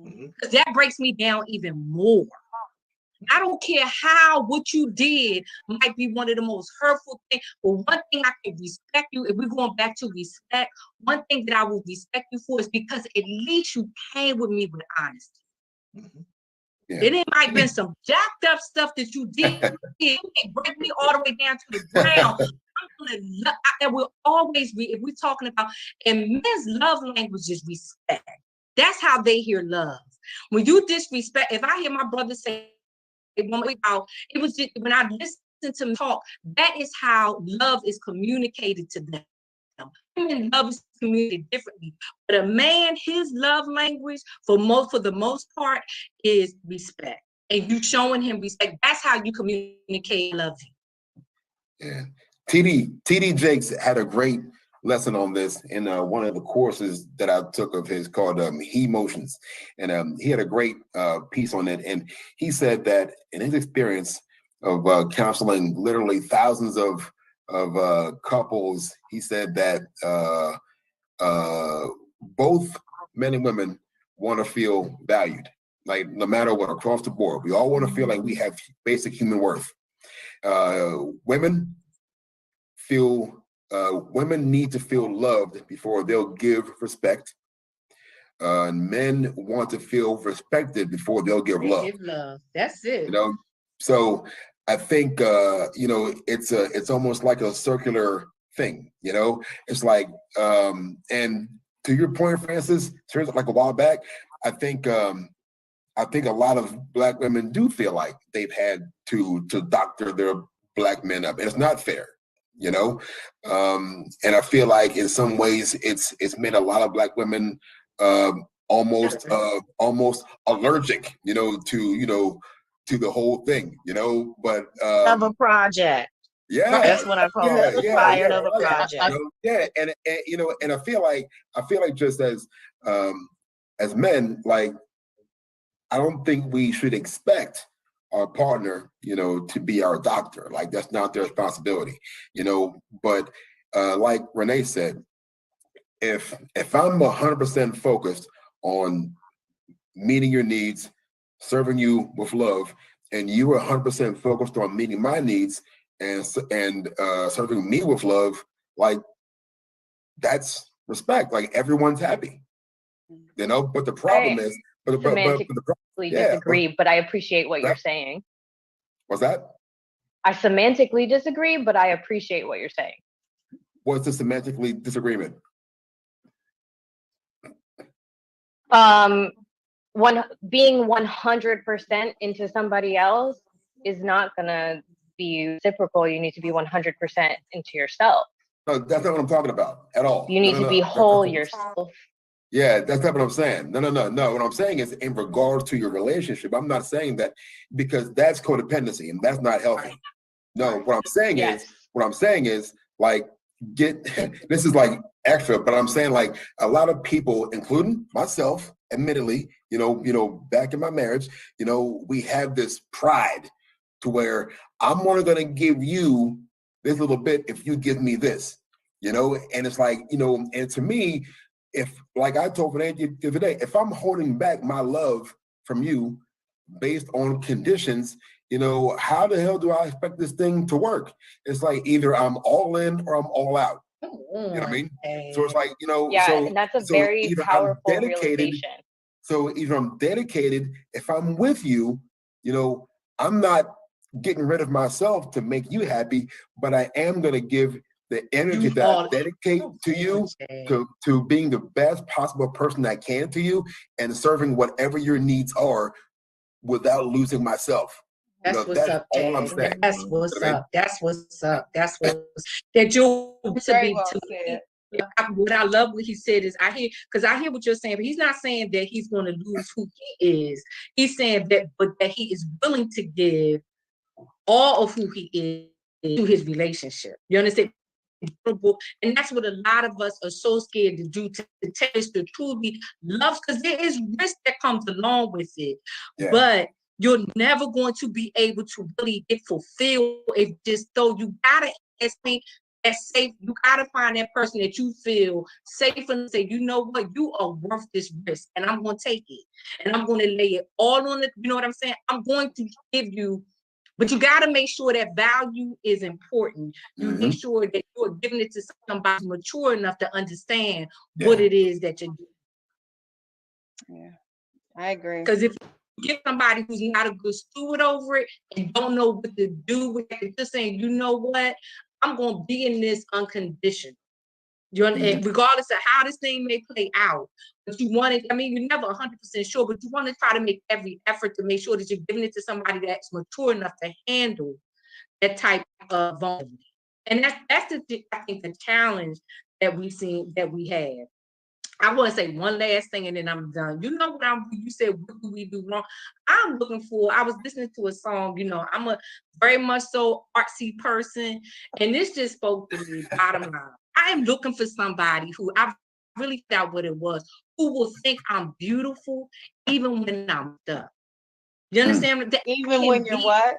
Because that breaks me down even more. I don't care what you did might be one of the most hurtful things. But one thing I can respect you, if we're going back to respect, one thing that I will respect you for is because at least you came with me with honesty. Yeah. It might have been some jacked up stuff that you did. You can break me all the way down to the ground. It will always be, if we're talking about, and men's love language is respect. That's how they hear love. When you disrespect, if I hear my brother say, it was just, when I listen to them talk, that is how love is communicated to them. Women love is communicated differently, but a man, his love language for the most part is respect, and you showing him respect. That's how you communicate love you. Yeah, TD Jakes had a great lesson on this in one of the courses that I took of his called He Emotions, and he had a great piece on it, and he said that in his experience of counseling literally thousands of couples, he said that both men and women want to feel valued, like no matter what, across the board. We all want to feel like we have basic human worth. Women need to feel loved before they'll give respect. Men want to feel respected before they'll give love. Give love. That's it. You know, so I think it's almost like a circular thing. You know, it's like and to your point, Francis, turns like a while back, I think a lot of Black women do feel like they've had to doctor their Black men up. It's not fair, you know, and I feel like in some ways it's made a lot of Black women almost allergic, you know, to the whole thing, you know. But of a project. Yeah, that's what I call it. Tired of a project. You know, yeah, and you know, and I feel like just as men, like, I don't think we should expect our partner, you know, to be our doctor. Like, that's not their responsibility, you know. But like Renee said, if I'm 100% focused on meeting your needs, serving you with love, and you are 100% focused on meeting my needs and serving me with love, like, that's respect. Like, everyone's happy, you know. But the problem is, disagree, but I appreciate what you're saying. What's that? I semantically disagree, but I appreciate what you're saying. What's the semantically disagreement? Being 100% into somebody else is not gonna be reciprocal. You need to be 100% into yourself. No, that's not what I'm talking about at all. You need to be whole yourself. Yeah, that's not what I'm saying. No. What I'm saying is, in regards to your relationship, I'm not saying that, because that's codependency and that's not healthy. No, what I'm saying is, like, this is like extra, but I'm saying, like, a lot of people, including myself, admittedly, you know, back in my marriage, you know, we have this pride to where I'm only going to give you this little bit if you give me this, you know. And it's like, you know, and to me, if, like I told Renee the other day, if I'm holding back my love from you based on conditions, you know, how the hell do I expect this thing to work? It's like, either I'm all in or I'm all out. You know what I mean? So it's like, you know, and that's a very powerful realization. So either I'm dedicated, if I'm with you, you know, I'm not getting rid of myself to make you happy, but I am going to give the energy that I dedicate to you, to being the best possible person I can to you, and serving whatever your needs are without losing myself. That's what's up, all I'm saying. That's what's up. That's what's up. That's what's that you'll to be to me. What I love what he said is, I hear what you're saying, but he's not saying that he's going to lose who he is. He's saying that, but that he is willing to give all of who he is to his relationship. You understand? And that's what a lot of us are so scared to do, to taste the truly love, because there is risk that comes along with it. Yeah. But you're never going to be able to really get fulfilled if just though you gotta ask me that's safe. You gotta find that person that you feel safe and say, you know what, you are worth this risk, and I'm gonna take it, and I'm gonna lay it all on it. You know what I'm saying? I'm going to give you, but you gotta make sure that value is important. You make sure that you're giving it to somebody mature enough to understand what it is that you're doing. Yeah, I agree. Because if you get somebody who's not a good steward over it and don't know what to do with it, just saying, you know what, I'm gonna be in this unconditional. Regardless of how this thing may play out, but you want it. I mean, you're never 100% sure, but you want to try to make every effort to make sure that you're giving it to somebody that's mature enough to handle that type of vulnerability. And that's I think the challenge that we have. I want to say one last thing and then I'm done. You know what you said, what do we do wrong? I'm looking for, I was listening to a song, you know, I'm a very much so artsy person, and this just spoke to me, bottom line. I am looking for somebody who I really thought what it was, who will think I'm beautiful even when I'm stuck. You understand? Even when you're what?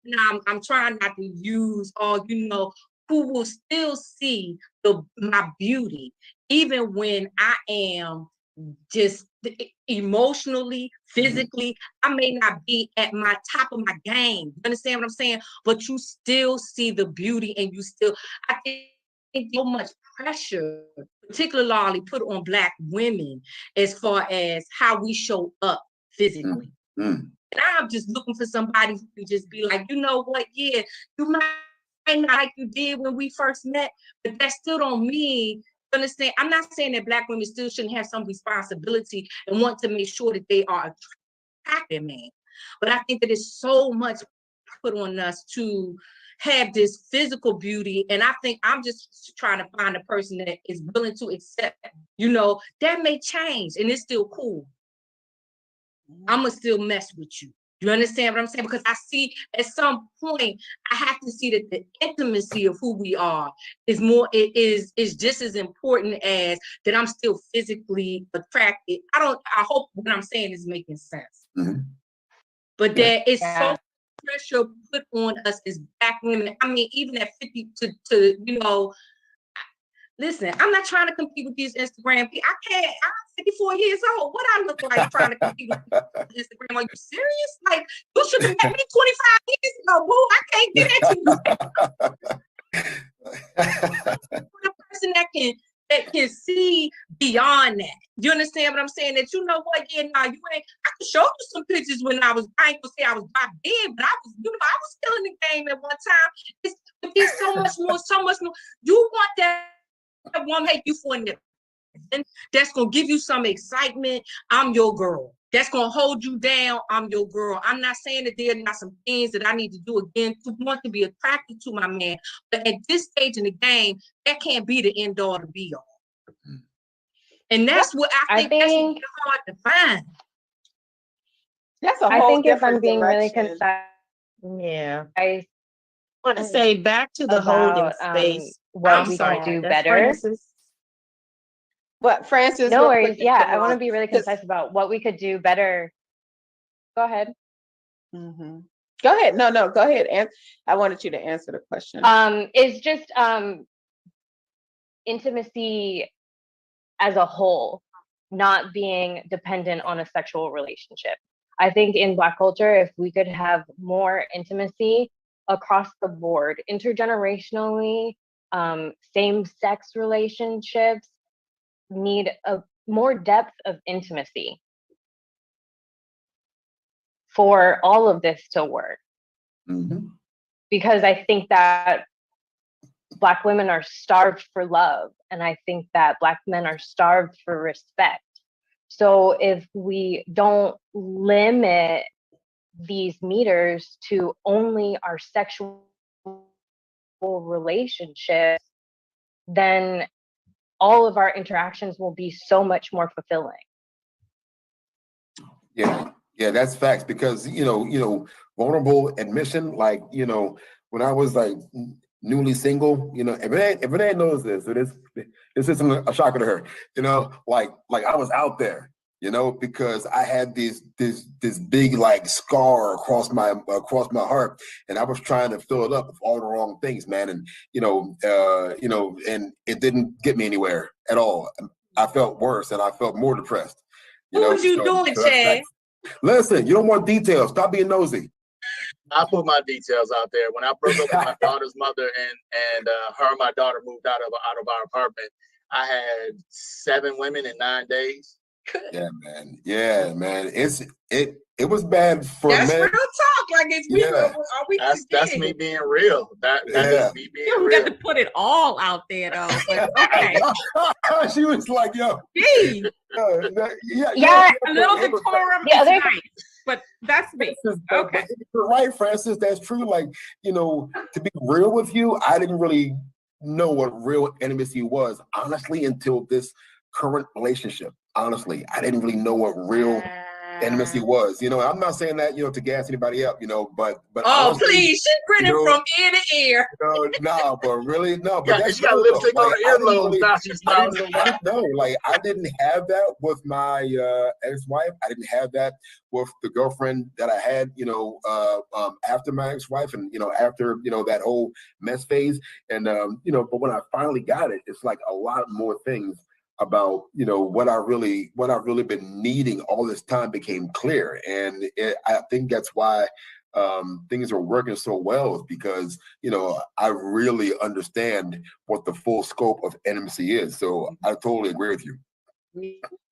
Now I'm trying not to use all, you know, who will still see my beauty, even when I am just emotionally, physically, I may not be at my top of my game. You understand what I'm saying? But you still see the beauty, and you still, I think so much pressure, particularly put on Black women, as far as how we show up physically. And I'm just looking for somebody who can just be like, you know what, yeah, you might not like you did when we first met, but that still don't mean, you understand? I'm not saying that Black women still shouldn't have some responsibility and want to make sure that they are attractive, man. But I think that it's so much put on us to have this physical beauty. And I think I'm just trying to find a person that is willing to accept, you know, that may change and it's still cool. I'm gonna still mess with you. You understand what I'm saying? Because I see at some point I have to see that the intimacy of who we are is more. It is just as important as that I'm still physically attracted. I hope what I'm saying is making sense. But there is so much pressure put on us as Black women. I mean, even at 50 to you know. Listen, I'm not trying to compete with these Instagram people. I can't. I'm 54 years old. What I look like trying to compete with Instagram? Are you serious? Like, you should have met me 25 years ago, boo. I can't get at you. The person that can see beyond that. You understand what I'm saying? That you know what? Yeah, nah, you ain't. I can show you some pictures when I ain't gonna say I was by then, but I was, you know, I was still in the game at one time. There's so much more. You want that woman hate you for a that's gonna give you some excitement. I'm your girl. That's gonna hold you down. I'm your girl. I'm not saying that there are not some things that I need to do again to want to be attracted to my man, but at this stage in the game, that can't be the end all to be all. And that's what I think that's hard to find. That's a whole if I'm different being really direction. concise, I want to say back to the holding space. What we can do better. Francis. What, Francis? No worries. Yeah, I want to be really concise about what we could do better. Go ahead. Go ahead. No, go ahead. And I wanted you to answer the question. It's just intimacy as a whole, not being dependent on a sexual relationship. I think in Black culture, if we could have more intimacy across the board, intergenerationally, same-sex relationships need a more depth of intimacy for all of this to work. Because I think that Black women are starved for love, and I think that Black men are starved for respect. So if we don't limit these meters to only our sexual relationships, then all of our interactions will be so much more fulfilling. Yeah, that's facts, because you know, vulnerable admission, like, you know, when I was like newly single, you know, if Renee knows this, so this isn't a shocker to her, you know, like I was out there, because I had this big like scar across my heart, and I was trying to fill it up with all the wrong things, man. And and it didn't get me anywhere at all. I felt worse, and I felt more depressed. What was you doing, Chad? Listen, you don't want details. Stop being nosy. I put my details out there. When I broke up with my daughter's mother, and her and my daughter moved out of our apartment, I had 7 women in 9 days. Yeah, man. Yeah, man. It was bad for That's men. real talk. Like That's me being real. That is me being You don't real. got to put it all out there though. But okay. She was like, "Yo, Gee, Yeah. a little decorum Yeah, is there's- nice, but that's me. Okay. You're right, Francis. That's true. Like, to be real with you, I didn't really know what real intimacy was, honestly, until this current relationship. Honestly, I didn't really know what real intimacy was. I'm not saying that, to gas anybody up, but Oh, honestly, please, she's grinning from ear to ear. No, but really, no. Yeah, But she got lipstick on her earlobes. Now she's smiling. Like I didn't have that with my ex-wife. I didn't have that with the girlfriend that I had, after my ex-wife, and after that whole mess phase, and but when I finally got it, it's like a lot more things about what I really been needing all this time became clear, and I think that's why things are working so well, is because I really understand what the full scope of intimacy is. So I totally agree with you.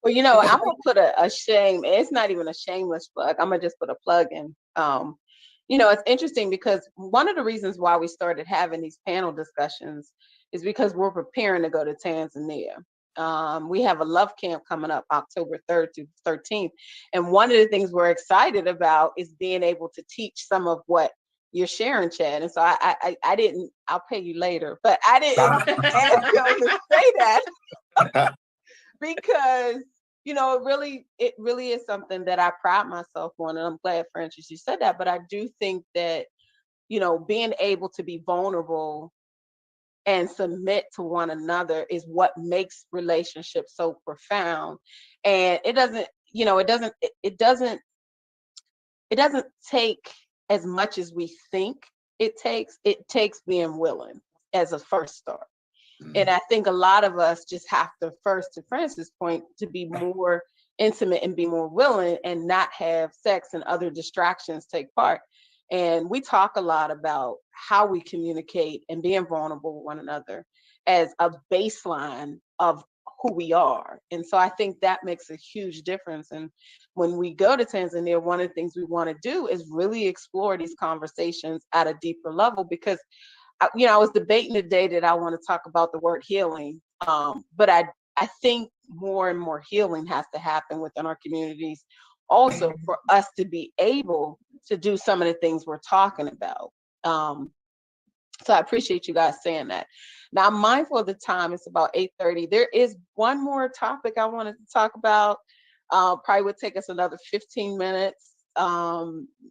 Well, I'm gonna put a shame. It's not even a shameless plug. I'm gonna just put a plug in. It's interesting because one of the reasons why we started having these panel discussions is because we're preparing to go to Tanzania. We have a love camp coming up October 3rd to 13th. And one of the things we're excited about is being able to teach some of what you're sharing, Chad. And so I didn't, I'll pay you later, but I didn't ask you to say that because, it really is something that I pride myself on. And I'm glad, Francis, you said that. But I do think that, being able to be vulnerable and submit to one another is what makes relationships so profound. And it doesn't take as much as we think it takes. It takes being willing as a first start. And I think a lot of us just have to, first, to Francis' point, to be more intimate and be more willing and not have sex and other distractions take part. And we talk a lot about how we communicate and being vulnerable with one another as a baseline of who we are. And so I think that makes a huge difference. And when we go to Tanzania, one of the things we want to do is really explore these conversations at a deeper level, because I was debating today that I want to talk about the word healing, but I think more and more healing has to happen within our communities also for us to be able to do some of the things we're talking about. So I appreciate you guys saying that. Now, I'm mindful of the time. It's about 8:30. There is one more topic I wanted to talk about. Probably would take us another 15 minutes,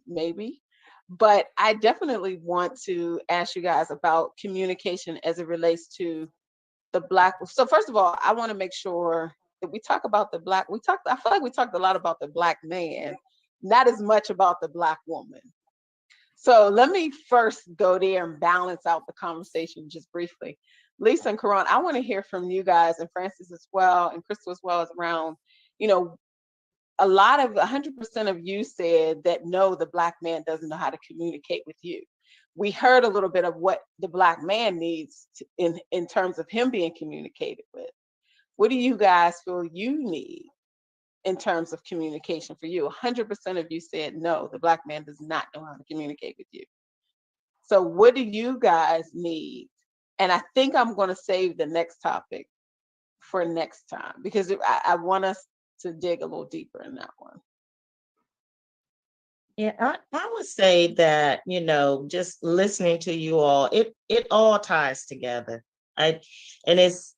maybe. But I definitely want to ask you guys about communication as it relates to the Black. So first of all, I want to make sure that we talk about the Black. I feel like we talked a lot about the Black man, not as much about the Black woman. So let me first go there and balance out the conversation just briefly. Lisa and Karan, I want to hear from you guys, and Francis as well, and Crystal as well, as around, a lot of 100% of you said that no, the Black man doesn't know how to communicate with you. We heard a little bit of what the Black man needs in terms of him being communicated with. What do you guys feel you need in terms of communication for you? 100% of you said no, the Black man does not know how to communicate with you. So what do you guys need? And I think I'm going to save the next topic for next time, because I want us to dig a little deeper in that one. Yeah, I would say that, just listening to you all, it all ties together. And it's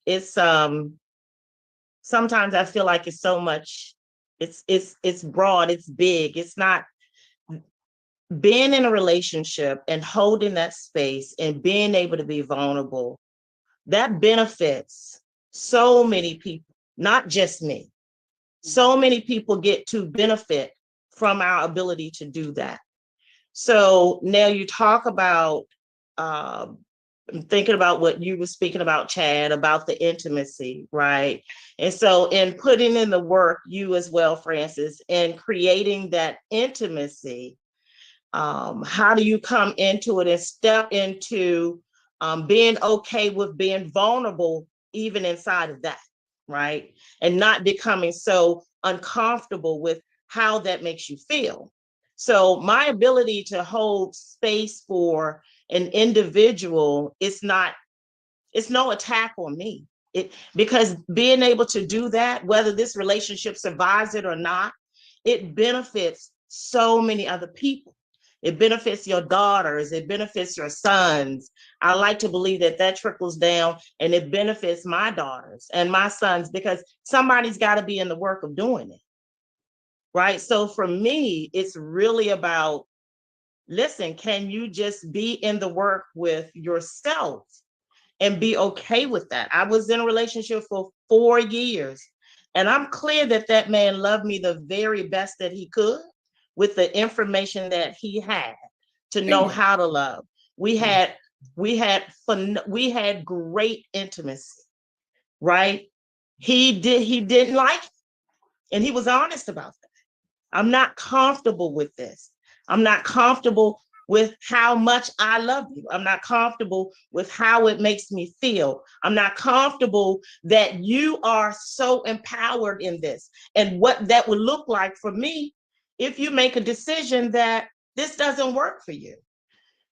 sometimes I feel like it's so much, it's broad, it's big. It's not being in a relationship and holding that space and being able to be vulnerable. That benefits so many people, not just me. So many people get to benefit from our ability to do that. So now you talk about, I'm thinking about what you were speaking about, Chad, about the intimacy, right? And so in putting in the work, you as well, Francis, in creating that intimacy, how do you come into it and step into being okay with being vulnerable even inside of that, right? And not becoming so uncomfortable with how that makes you feel. So my ability to hold space for an individual is not, it's no attack on me. Because being able to do that, whether this relationship survives it or not, it benefits so many other people. It benefits your daughters, it benefits your sons. I like to believe that that trickles down and it benefits my daughters and my sons, because somebody's got to be in the work of doing it. Right. So for me, it's really about, listen, can you just be in the work with yourself and be okay with that? I was in a relationship for 4 years, and I'm clear that that man loved me the very best that he could with the information that he had to know how to love. We had great intimacy, right? He didn't like it, and he was honest about that. I'm not comfortable with this. I'm not comfortable with how much I love you. I'm not comfortable with how it makes me feel. I'm not comfortable that you are so empowered in this, and what that would look like for me if you make a decision that this doesn't work for you.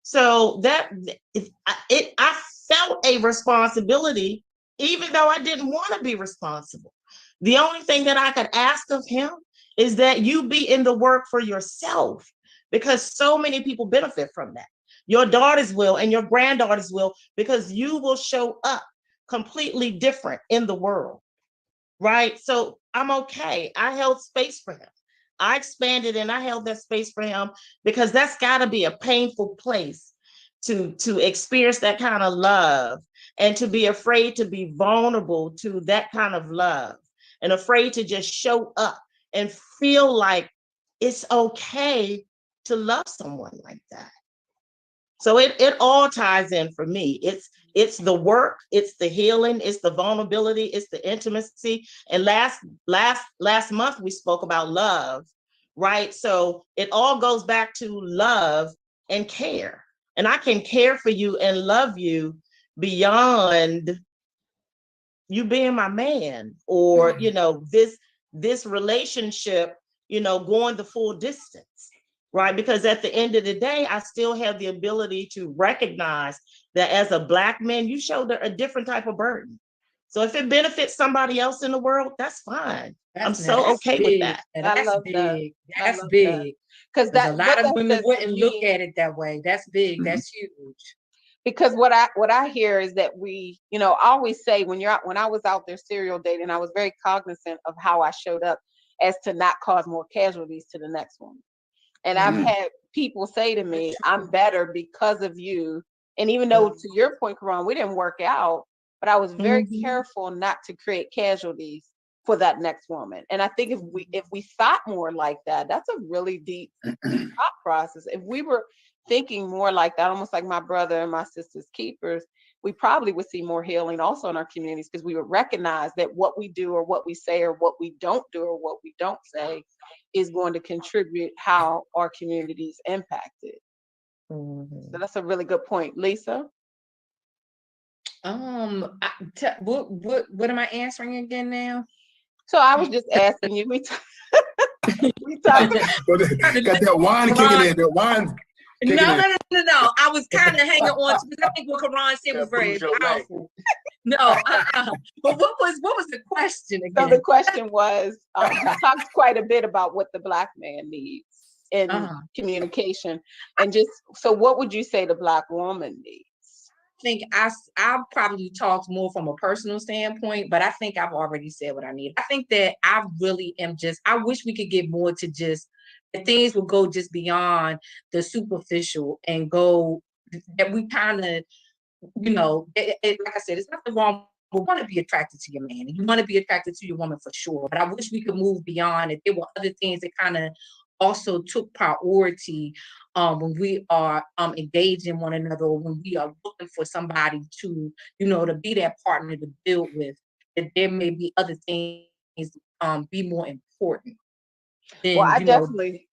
So I felt a responsibility, even though I didn't want to be responsible. The only thing that I could ask of him is that you be in the work for yourself, because so many people benefit from that. Your daughters will, and your granddaughters will, because you will show up completely different in the world, right? So I'm okay. I held space for him. I expanded and I held that space for him, because that's got to be a painful place to experience that kind of love, and to be afraid to be vulnerable to that kind of love, and afraid to just show up and feel like it's okay to love someone like that. So it all ties in for me. It's the work, it's the healing, it's the vulnerability, it's the intimacy. And last month we spoke about love, right? So it all goes back to love and care. And I can care for you and love you beyond you being my man, or this relationship, going the full distance. Right? Because at the end of the day, I still have the ability to recognize that as a Black man, you shoulder a different type of burden. So if it benefits somebody else in the world, that's fine. I'm so okay with that. That's big. That's love big. Because A lot of women wouldn't look me, at it that way. That's big. That's huge. because what I hear is that we, I always say when I was out there serial dating, I was very cognizant of how I showed up as to not cause more casualties to the next one. And I've had people say to me, I'm better because of you. And even though, to your point, Karan, we didn't work out, but I was very careful not to create casualties for that next woman. And I think if we thought more like that, that's a really deep thought process. If we were thinking more like that, almost like my brother and my sister's keepers, we probably would see more healing also in our communities, because we would recognize that what we do or what we say or what we don't do or what we don't say is going to contribute how our communities impacted. So that's a really good point. Lisa? What am I answering again now? So I was just asking you, we talked got that wine kicking in, that wine. No. I was kind of hanging on to, because I think what Karan said was very powerful. No, but what was the question again? So the question was, we talked quite a bit about what the Black man needs in communication, and just, so what would you say the Black woman needs? I think I'll probably talk more from a personal standpoint, but I think I've already said what I need. I think that I really am I wish we could get more to just, that things will go just beyond the superficial and go, that we kind of, like I said, it's nothing wrong want to be attracted to your man, and you want to be attracted to your woman for sure. But I wish we could move beyond it. There were other things that kind of also took priority when we are engaging one another, or when we are looking for somebody to, to be that partner to build with. That there may be other things be more important than, Well,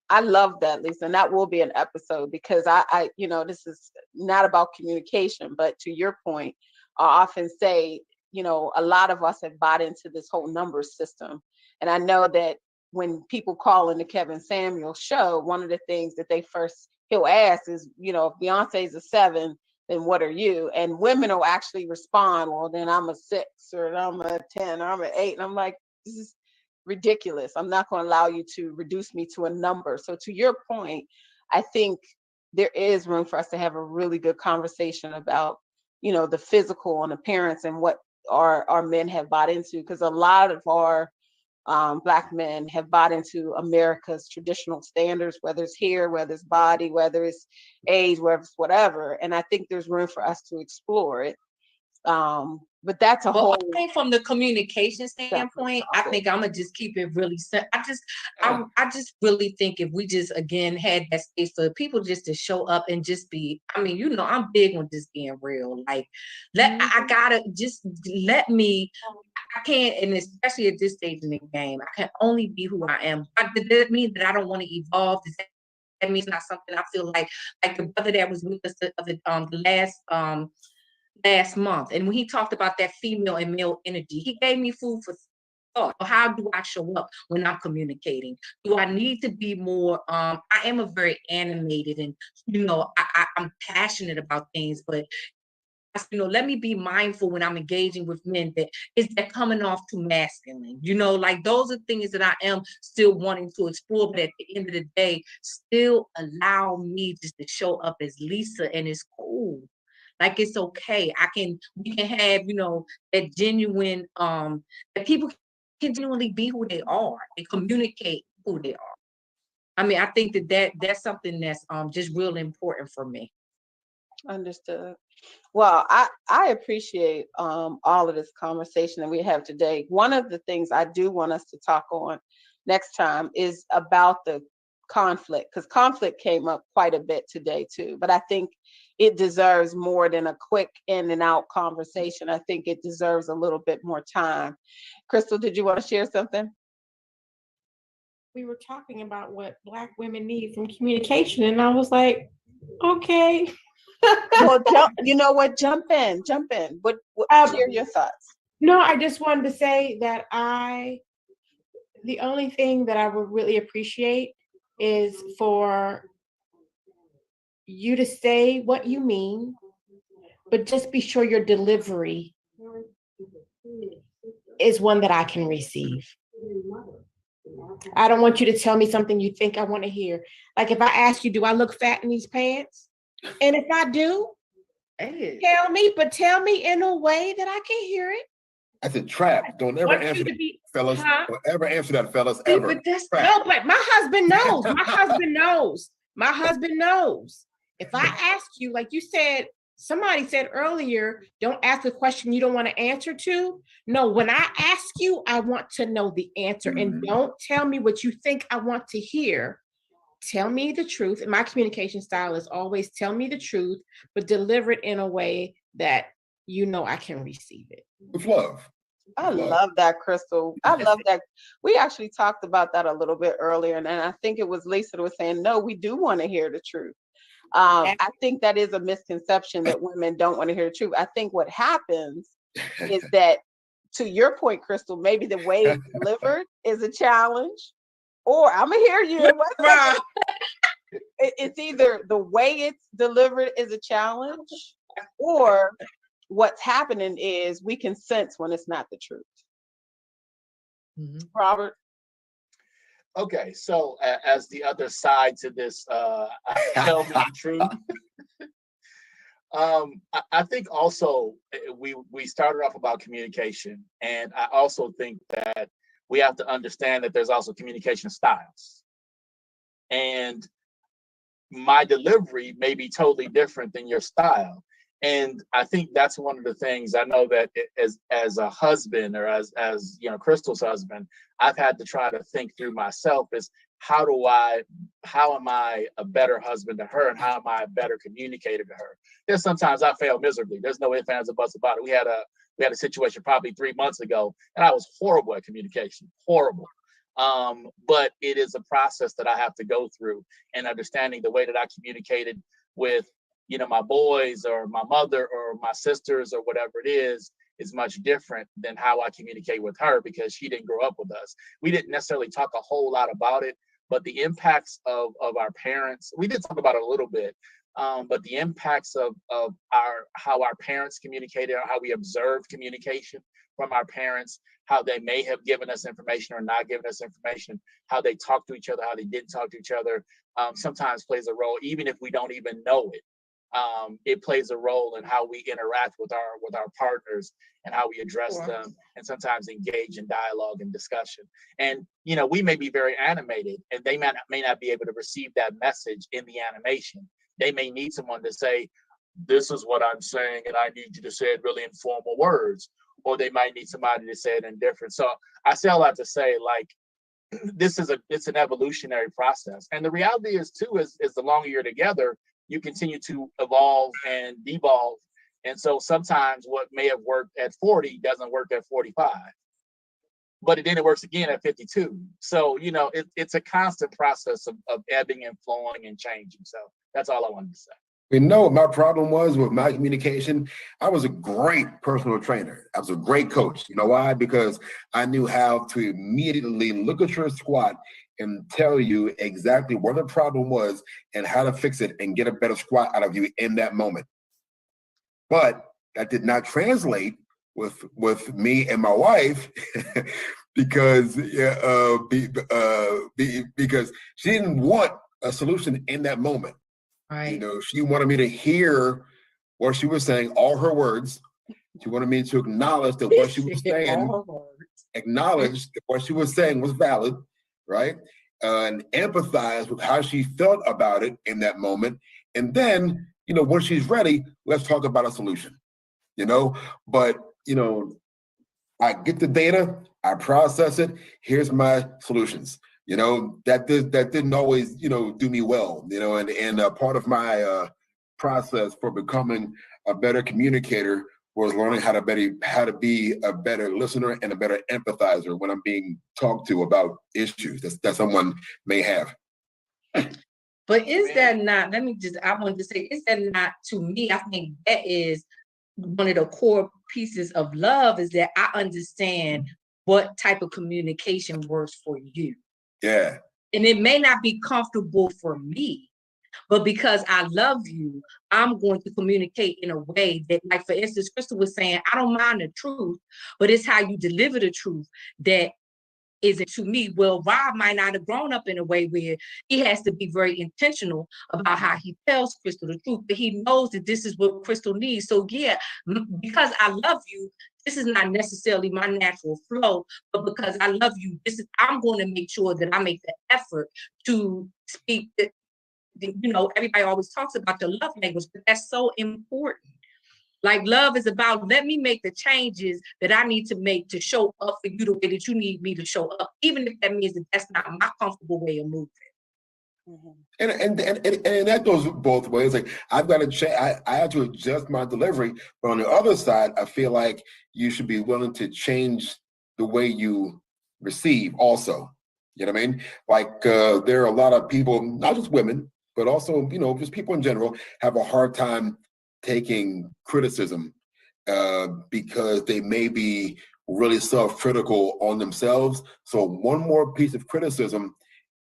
I love that, Lisa, and that will be an episode, because I this is not about communication, but to your point, I often say, a lot of us have bought into this whole number system. And I know that when people call in the Kevin Samuels show, one of the things that he'll ask is, if Beyonce's a 7, then what are you? And women will actually respond, well, then I'm a 6, or I'm a 10, or I'm an 8. And I'm like, this is ridiculous. I'm not going to allow you to reduce me to a number. So to your point, I think there is room for us to have a really good conversation about, the physical and appearance and what our men have bought into, because a lot of our Black men have bought into America's traditional standards, whether it's hair, whether it's body, whether it's age, whether it's whatever. And I think there's room for us to explore it. But that's a whole. I think from the communication standpoint, I think I'm gonna just keep it really simple. I just really think if we just again had that space for people just to show up and just be. I mean, I'm big on just being real. Like, I gotta just let me. I can't, and especially at this stage in the game, I can only be who I am. Does that mean that I don't want to evolve? Does that mean it's not something I feel like the brother that was with us the last month, and when he talked about that female and male energy, he gave me food for thought. How do I show up when I'm communicating? Do I need to be more? I am a very animated, and I'm passionate about things, but let me be mindful when I'm engaging with men that is that coming off too masculine. Like those are things that I am still wanting to explore, but at the end of the day, still allow me just to show up as Lisa, and it's cool. Like, it's okay. We can have, that genuine, that people can genuinely be who they are and communicate who they are. I think that's something that's just real important for me. Understood. Well, I appreciate all of this conversation that we have today. One of the things I do want us to talk on next time is about the conflict, because conflict came up quite a bit today too, but I think it deserves more than a quick in and out conversation. I think it deserves a little bit more time. Crystal, did you want to share something? We were talking about what Black women need from communication, and I was like, okay. Well, jump in. What share your thoughts? No, I just wanted to say that the only thing that I would really appreciate is for you to say what you mean, but just be sure your delivery is one that I can receive. I don't want you to tell me something you think I want to hear. Like, if I ask you, do I look fat in these pants? And if I do, tell me in a way that I can hear it. That's a trap. Don't ever answer that, fellas. Don't ever answer that, fellas, ever. But my husband knows. My husband knows. If I ask you, like you said, somebody said earlier, don't ask a question you don't want to answer to. No, when I ask you, I want to know the answer. And don't tell me what you think I want to hear. Tell me the truth. And my communication style is always tell me the truth, but deliver it in a way that I can receive it. With love. I love that, Crystal. I love that. We actually talked about that a little bit earlier, and I think it was Lisa that was saying, no, we do want to hear the truth. I think that is a misconception that women don't want to hear the truth. I think what happens is that, to your point, Crystal, maybe the way it's delivered is a challenge, or I'm gonna hear you. It's either the way it's delivered is a challenge, or what's happening is we can sense when it's not the truth. Robert? Okay, so as the other side to this, tell me the truth. I think also we started off about communication, and I also think that we have to understand that there's also communication styles. And my delivery may be totally different than your style. And I think that's one of the things I know that as a husband, or as Crystal's husband, I've had to try to think through myself is how am I a better husband to her, and how am I a better communicator to her? There's sometimes I fail miserably. There's no ifs, ands, or buts about it. We had a situation probably 3 months ago, and I was horrible at communication, horrible. But it is a process that I have to go through, and understanding the way that I communicated with my boys or my mother or my sisters or whatever it is much different than how I communicate with her, because she didn't grow up with us. We didn't necessarily talk a whole lot about it, but the impacts of our parents, we did talk about it a little bit, but the impacts of how our parents communicated, or how we observed communication from our parents, how they may have given us information or not given us information, how they talked to each other, how they didn't talk to each other, sometimes plays a role, even if we don't even know it. It plays a role in how we interact with our partners, and how we address them, and sometimes engage in dialogue and discussion. And we may be very animated, and they may not be able to receive that message in the animation. They may need someone to say, "This is what I'm saying, and I need you to say it really in formal words," or they might need somebody to say it in different. So I say a lot to say, like, it's an evolutionary process, and the reality is too is the longer you're together, you continue to evolve and devolve. And so sometimes what may have worked at 40 doesn't work at 45, but then it works again at 52. So, it's a constant process of ebbing and flowing and changing. So that's all I wanted to say. What my problem was with my communication? I was a great personal trainer. I was a great coach. You know why? Because I knew how to immediately look at your squat and tell you exactly what the problem was and how to fix it and get a better squat out of you in that moment. But that did not translate with me and my wife because she didn't want a solution in that moment. Right. She wanted me to hear what she was saying, all her words. She wanted me to acknowledge that what she was saying, was valid, right? And empathize with how she felt about it in that moment. And then, when she's ready, let's talk about a solution, But, I get the data, I process it, here's my solutions. That didn't always, do me well, and part of my process for becoming a better communicator was learning how to be a better listener and a better empathizer when I'm being talked to about issues that someone may have. But is that not, I wanted to say, is that not, to me, I think that is one of the core pieces of love, is that I understand what type of communication works for you. Yeah. And it may not be comfortable for me, but because I love you, I'm going to communicate in a way that, like, for instance, Crystal was saying, I don't mind the truth, but it's how you deliver the truth that is it to me. Well, Rob might not have grown up in a way where he has to be very intentional about how he tells Crystal the truth, but he knows that this is what Crystal needs. So yeah, because I love you, this is not necessarily my natural flow, but because I love you, I'm going to make sure that I make the effort to speak. Everybody always talks about the love language, but that's so important. Like, love is about, let me make the changes that I need to make to show up for you the way that you need me to show up, even if that means that that's not my comfortable way of moving. Mm-hmm. And that goes both ways. Like, I've got to change. I have to adjust my delivery, but on the other side, I feel like you should be willing to change the way you receive also. You know what I mean? Like, there are a lot of people, not just women, but also, just people in general, have a hard time taking criticism because they may be really self-critical on themselves. So one more piece of criticism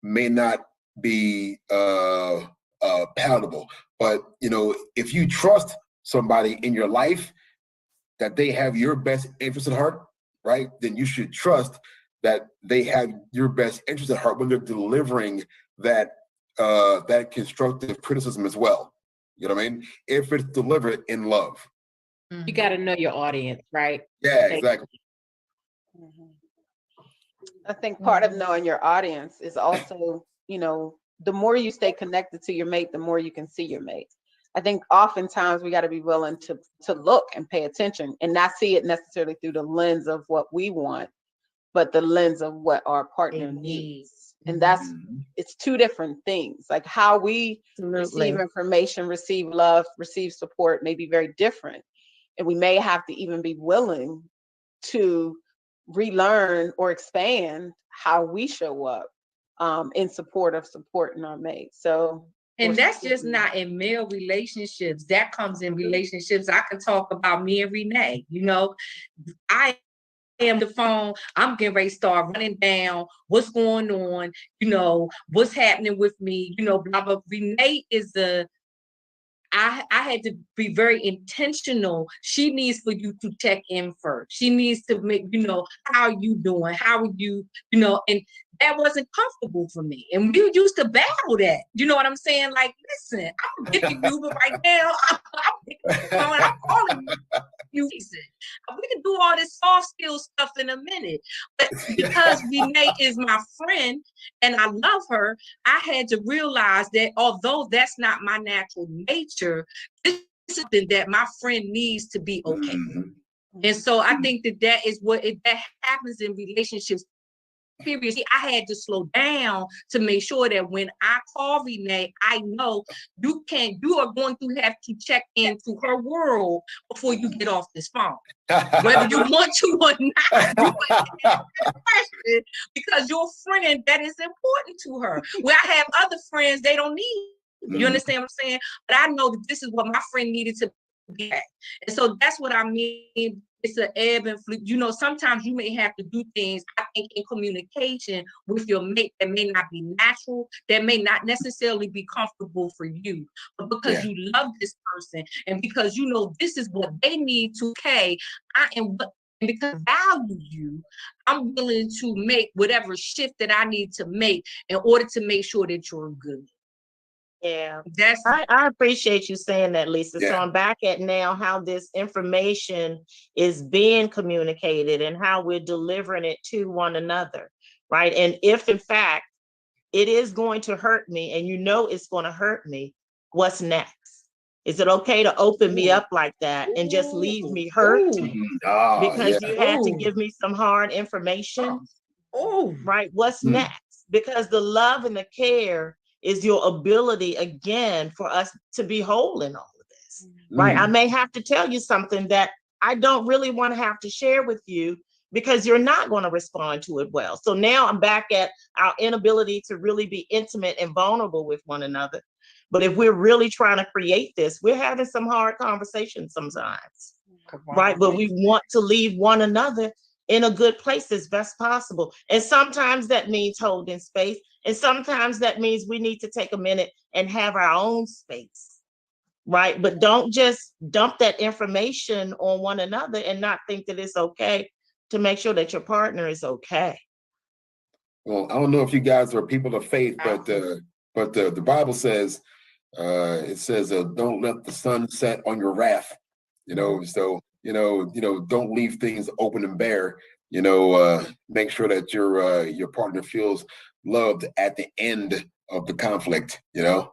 may not be palatable. But, if you trust somebody in your life that they have your best interest at heart, right, then you should trust that they have your best interest at heart when they're delivering that constructive criticism as well. You know what I mean? If it's delivered in love. You got to know your audience, right? Yeah, exactly. Mm-hmm. I think part of knowing your audience is also, the more you stay connected to your mate, the more you can see your mate. I think oftentimes we got to be willing to look and pay attention and not see it necessarily through the lens of what we want, but the lens of what our partner needs. And that's, it's two different things. Like how we receive information, receive love, receive support may be very different. And we may have to even be willing to relearn or expand how we show up in support of supporting our mate. So, and that's just not in male relationships. That comes in relationships. I can talk about me and Renee. You know, I am the phone. I'm getting ready to start running down what's going on. You know, what's happening with me. You know, blah blah. Renee is the. I had to be very intentional. She needs for you to check in first. She needs to make, you know, how are you doing? How are you, you know, and that wasn't comfortable for me. And we used to battle that. You know what I'm saying? Like, listen, I'm giving you, but right now, I'm calling you. We can do all this soft skill stuff in a minute. But because Renee is my friend and I love her, I had to realize that although that's not my natural nature, this is something that my friend needs to be okay. And so I think that is what that happens in relationships. Period. I had to slow down to make sure that when I call Renee, I know you are going to have to check into her world before you get off this phone. Whether you want to or not, because your friend, that is important to her. Where I have other friends, they don't need. You understand what I'm saying? But I know that this is what my friend needed to be at. And so that's what I mean. It's an ebb and flow. You know, sometimes you may have to do things, I think, in communication with your mate that may not be natural, that may not necessarily be comfortable for you. But because you love this person and because you know this is what they need to pay, and because I value you, I'm willing to make whatever shift that I need to make in order to make sure that you're good. Yeah, I appreciate you saying that, Lisa. So I'm back at now how this information is being communicated and how we're delivering it to one another, right? And if in fact it is going to hurt me and you know it's going to hurt me, what's next? Is it okay to open me up like that and just leave me hurt because you had to give me some hard information? Right? What's next? Because the love and the care is your ability again for us to be whole in all of this, right? I may have to tell you something that I don't really want to have to share with you because you're not going to respond to it well. So now I'm back at our inability to really be intimate and vulnerable with one another. But if we're really trying to create this, we're having some hard conversations sometimes, right? But we want to leave one another in a good place as best possible. And sometimes that means holding space. And sometimes that means we need to take a minute and have our own space, right? But don't just dump that information on one another and not think that it's okay to make sure that your partner is okay. Well, I don't know if you guys are people of faith, but the Bible says, it says, don't let the sun set on your wrath, you know, so, you know, don't leave things open and bare, you know, make sure that your partner feels loved at the end of the conflict, you know?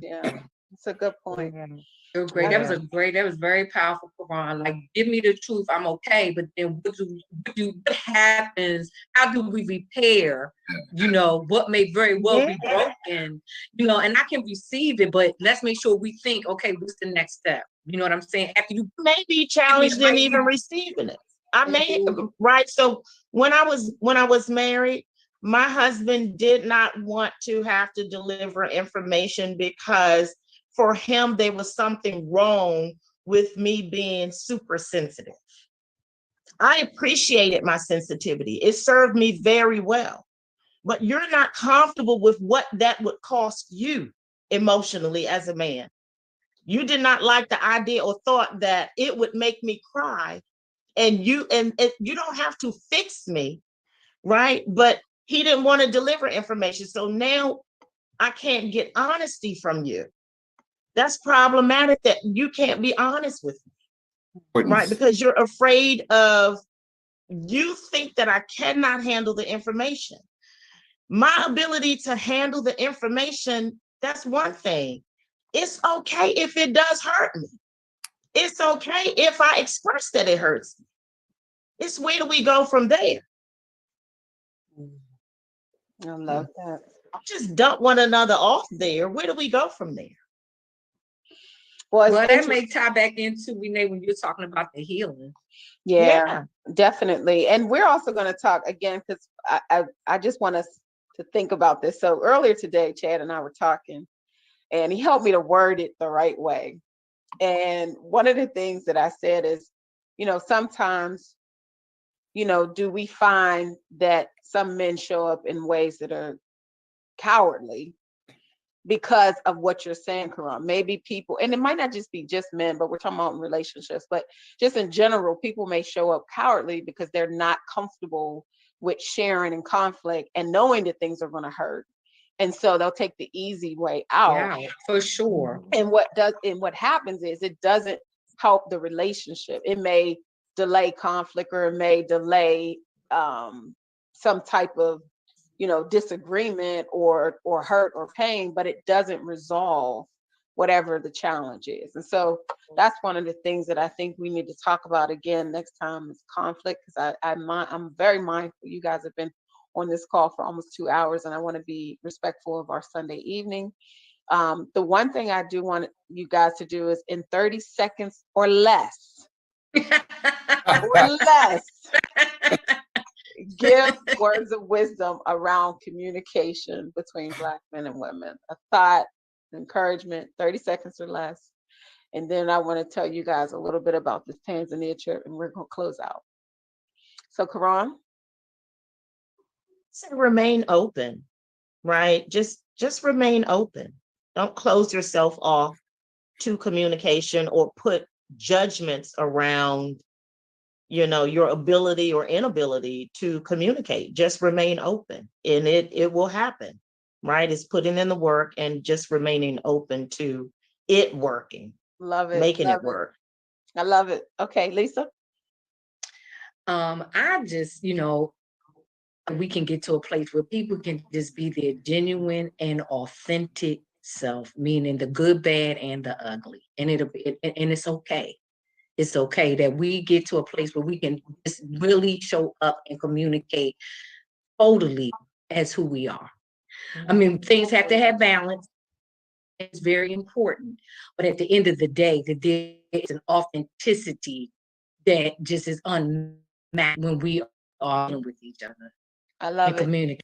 Yeah, it's a good point. You're great. That was very powerful, Quran. Like, give me the truth, I'm okay. But then what happens? How do we repair? You know, what may very well be broken, you know, and I can receive it, but let's make sure we think, okay, what's the next step? You know what I'm saying? After you may be challenged in even receiving it. I may, right? So when I was married, my husband did not want to have to deliver information because for him, there was something wrong with me being super sensitive. I appreciated my sensitivity. It served me very well. But you're not comfortable with what that would cost you emotionally as a man. You did not like the idea or thought that it would make me cry. And you don't have to fix me, right? But he didn't want to deliver information. So now I can't get honesty from you. That's problematic that you can't be honest with me, right? Because you're afraid of, you think that I cannot handle the information. My ability to handle the information, that's one thing. It's okay if it does hurt me. It's okay if I express that it hurts me. It's where do we go from there? I love that. Just dump one another off there. Where do we go from there? Well, that may tie back into, Renee, when you're talking about the healing. Yeah, definitely. And we're also going to talk again, because I just want us to think about this. So earlier today, Chad and I were talking, and he helped me to word it the right way. And one of the things that I said is, sometimes, do we find that some men show up in ways that are cowardly because of what you're saying, Karan? Maybe people, and it might not just be just men, but we're talking about relationships, but just in general, people may show up cowardly because they're not comfortable with sharing in conflict and knowing that things are going to hurt. And so they'll take the easy way out. Yeah, for sure. And what happens is it doesn't help the relationship. It may delay conflict, or it may delay some type of disagreement or hurt or pain, but it doesn't resolve whatever the challenge is. And so that's one of the things that I think we need to talk about again next time, is conflict, because I'm very mindful. You guys have been on this call for almost 2 hours, and I want to be respectful of our Sunday evening. The one thing I do want you guys to do is, in 30 seconds or less, give words of wisdom around communication between Black men and women. A thought, encouragement, 30 seconds or less. And then I want to tell you guys a little bit about this Tanzania trip, and we're going to close out. So, Karan? So remain open, right? Just remain open. Don't close yourself off to communication or put judgments around, your ability or inability to communicate. Just remain open, and it will happen, right? It's putting in the work and just remaining open to it working. Love it. Making it work. I love it. Okay, Lisa? I just, we can get to a place where people can just be their genuine and authentic self, meaning the good, bad, and the ugly. And and it's okay. It's okay that we get to a place where we can just really show up and communicate totally as who we are. I mean, things have to have balance. It's very important. But at the end of the day, there is an authenticity that just is unmatched when we are with each other. I love it. Communicate.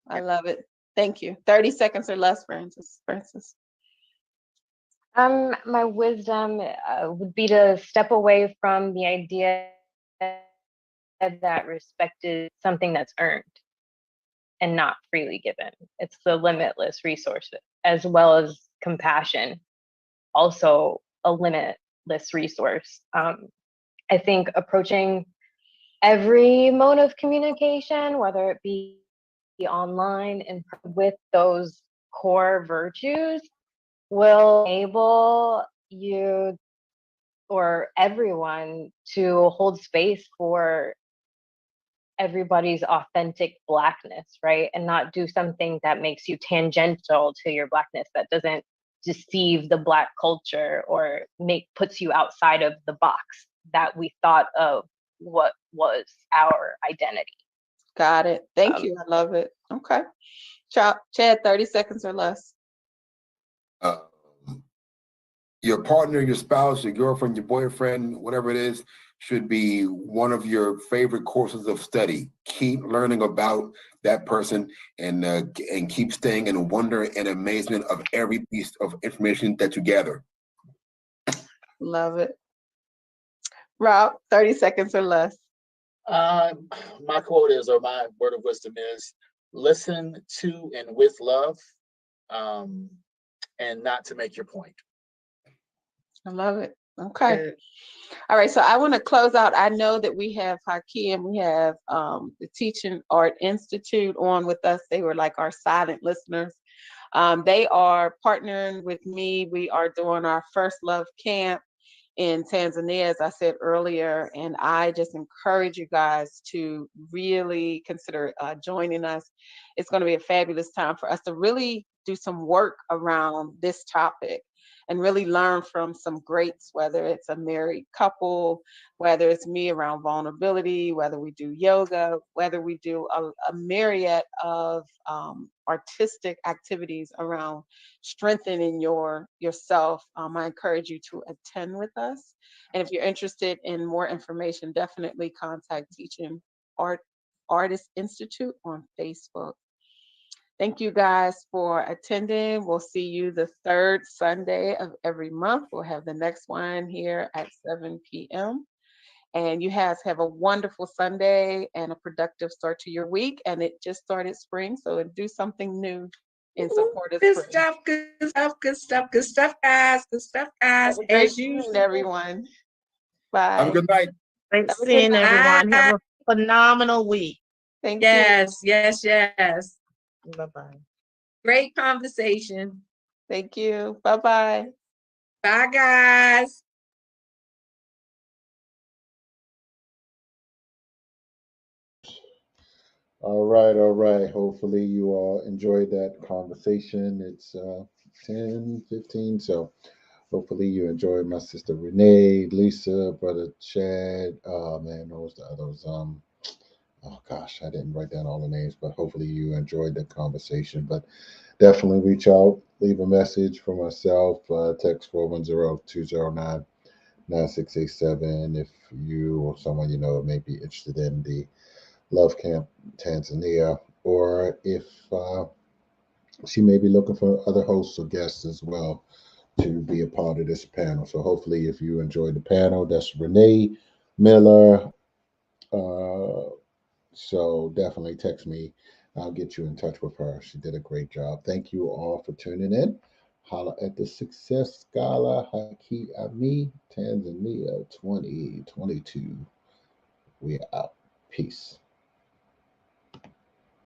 I love it. Thank you. 30 seconds or less, Francis. My wisdom would be to step away from the idea that respect is something that's earned and not freely given. It's the limitless resource, as well as compassion, also a limitless resource. I think approaching every mode of communication, whether it be online and with those core virtues, will enable you or everyone to hold space for everybody's authentic Blackness, right? And not do something that makes you tangential to your Blackness, that doesn't deceive the Black culture or puts you outside of the box that we thought of what was our identity. Got it. Thank you. I love it. Okay. Chad, 30 seconds or less. Your partner, your spouse, your girlfriend, your boyfriend, whatever it is, should be one of your favorite courses of study. Keep learning about that person and keep staying in wonder and amazement of every piece of information that you gather. Love it. Rob, 30 seconds or less. My quote is, or my word of wisdom is, listen to and with love, and not to make your point. I love it. Okay. All right. So I want to close out. I know that we have Hakeem, we have the Teaching Art Institute on with us. They were like our silent listeners. They are partnering with me. We are doing our First Love Camp in Tanzania, as I said earlier, and I just encourage you guys to really consider joining us. It's going to be a fabulous time for us to really do some work around this topic. and really learn from some greats, whether it's a married couple, whether it's me around vulnerability, whether we do yoga, whether we do a myriad of artistic activities around strengthening yourself. I encourage you to attend with us. And if you're interested in more information, definitely contact Teaching Artist Institute on Facebook. Thank you guys for attending. We'll see you the third Sunday of every month. We'll have the next one here at 7 p.m. And you guys have a wonderful Sunday and a productive start to your week. And it just started spring, so do something new in support of Good spring. stuff, good stuff, good stuff, good stuff, guys. Good stuff, guys. Have a great As evening, usual. everyone. Bye. Have a good night. Thanks, Have a good seeing night. everyone. Have a phenomenal week. Thank you. Yes, yes, yes. Bye-bye. Great conversation. Thank you. Bye-bye. Bye, guys. All right, all right. Hopefully you all enjoyed that conversation. It's 10:15, so hopefully you enjoyed my sister Renee, Lisa, brother Chad. Oh man, those the others. Oh gosh, I didn't write down all the names, but hopefully you enjoyed the conversation. But definitely reach out, leave a message for myself. Text 410-209-9687 if you or someone you know may be interested in the Love Camp Tanzania, or if she may be looking for other hosts or guests as well to be a part of this panel. So hopefully, if you enjoyed the panel, that's Renee Miller. Uh, so definitely text me. I'll get you in touch with her. She did a great job. Thank you all for tuning in. Holla at the Success Scholar Haki Ami Tanzania 2022. We out. Peace.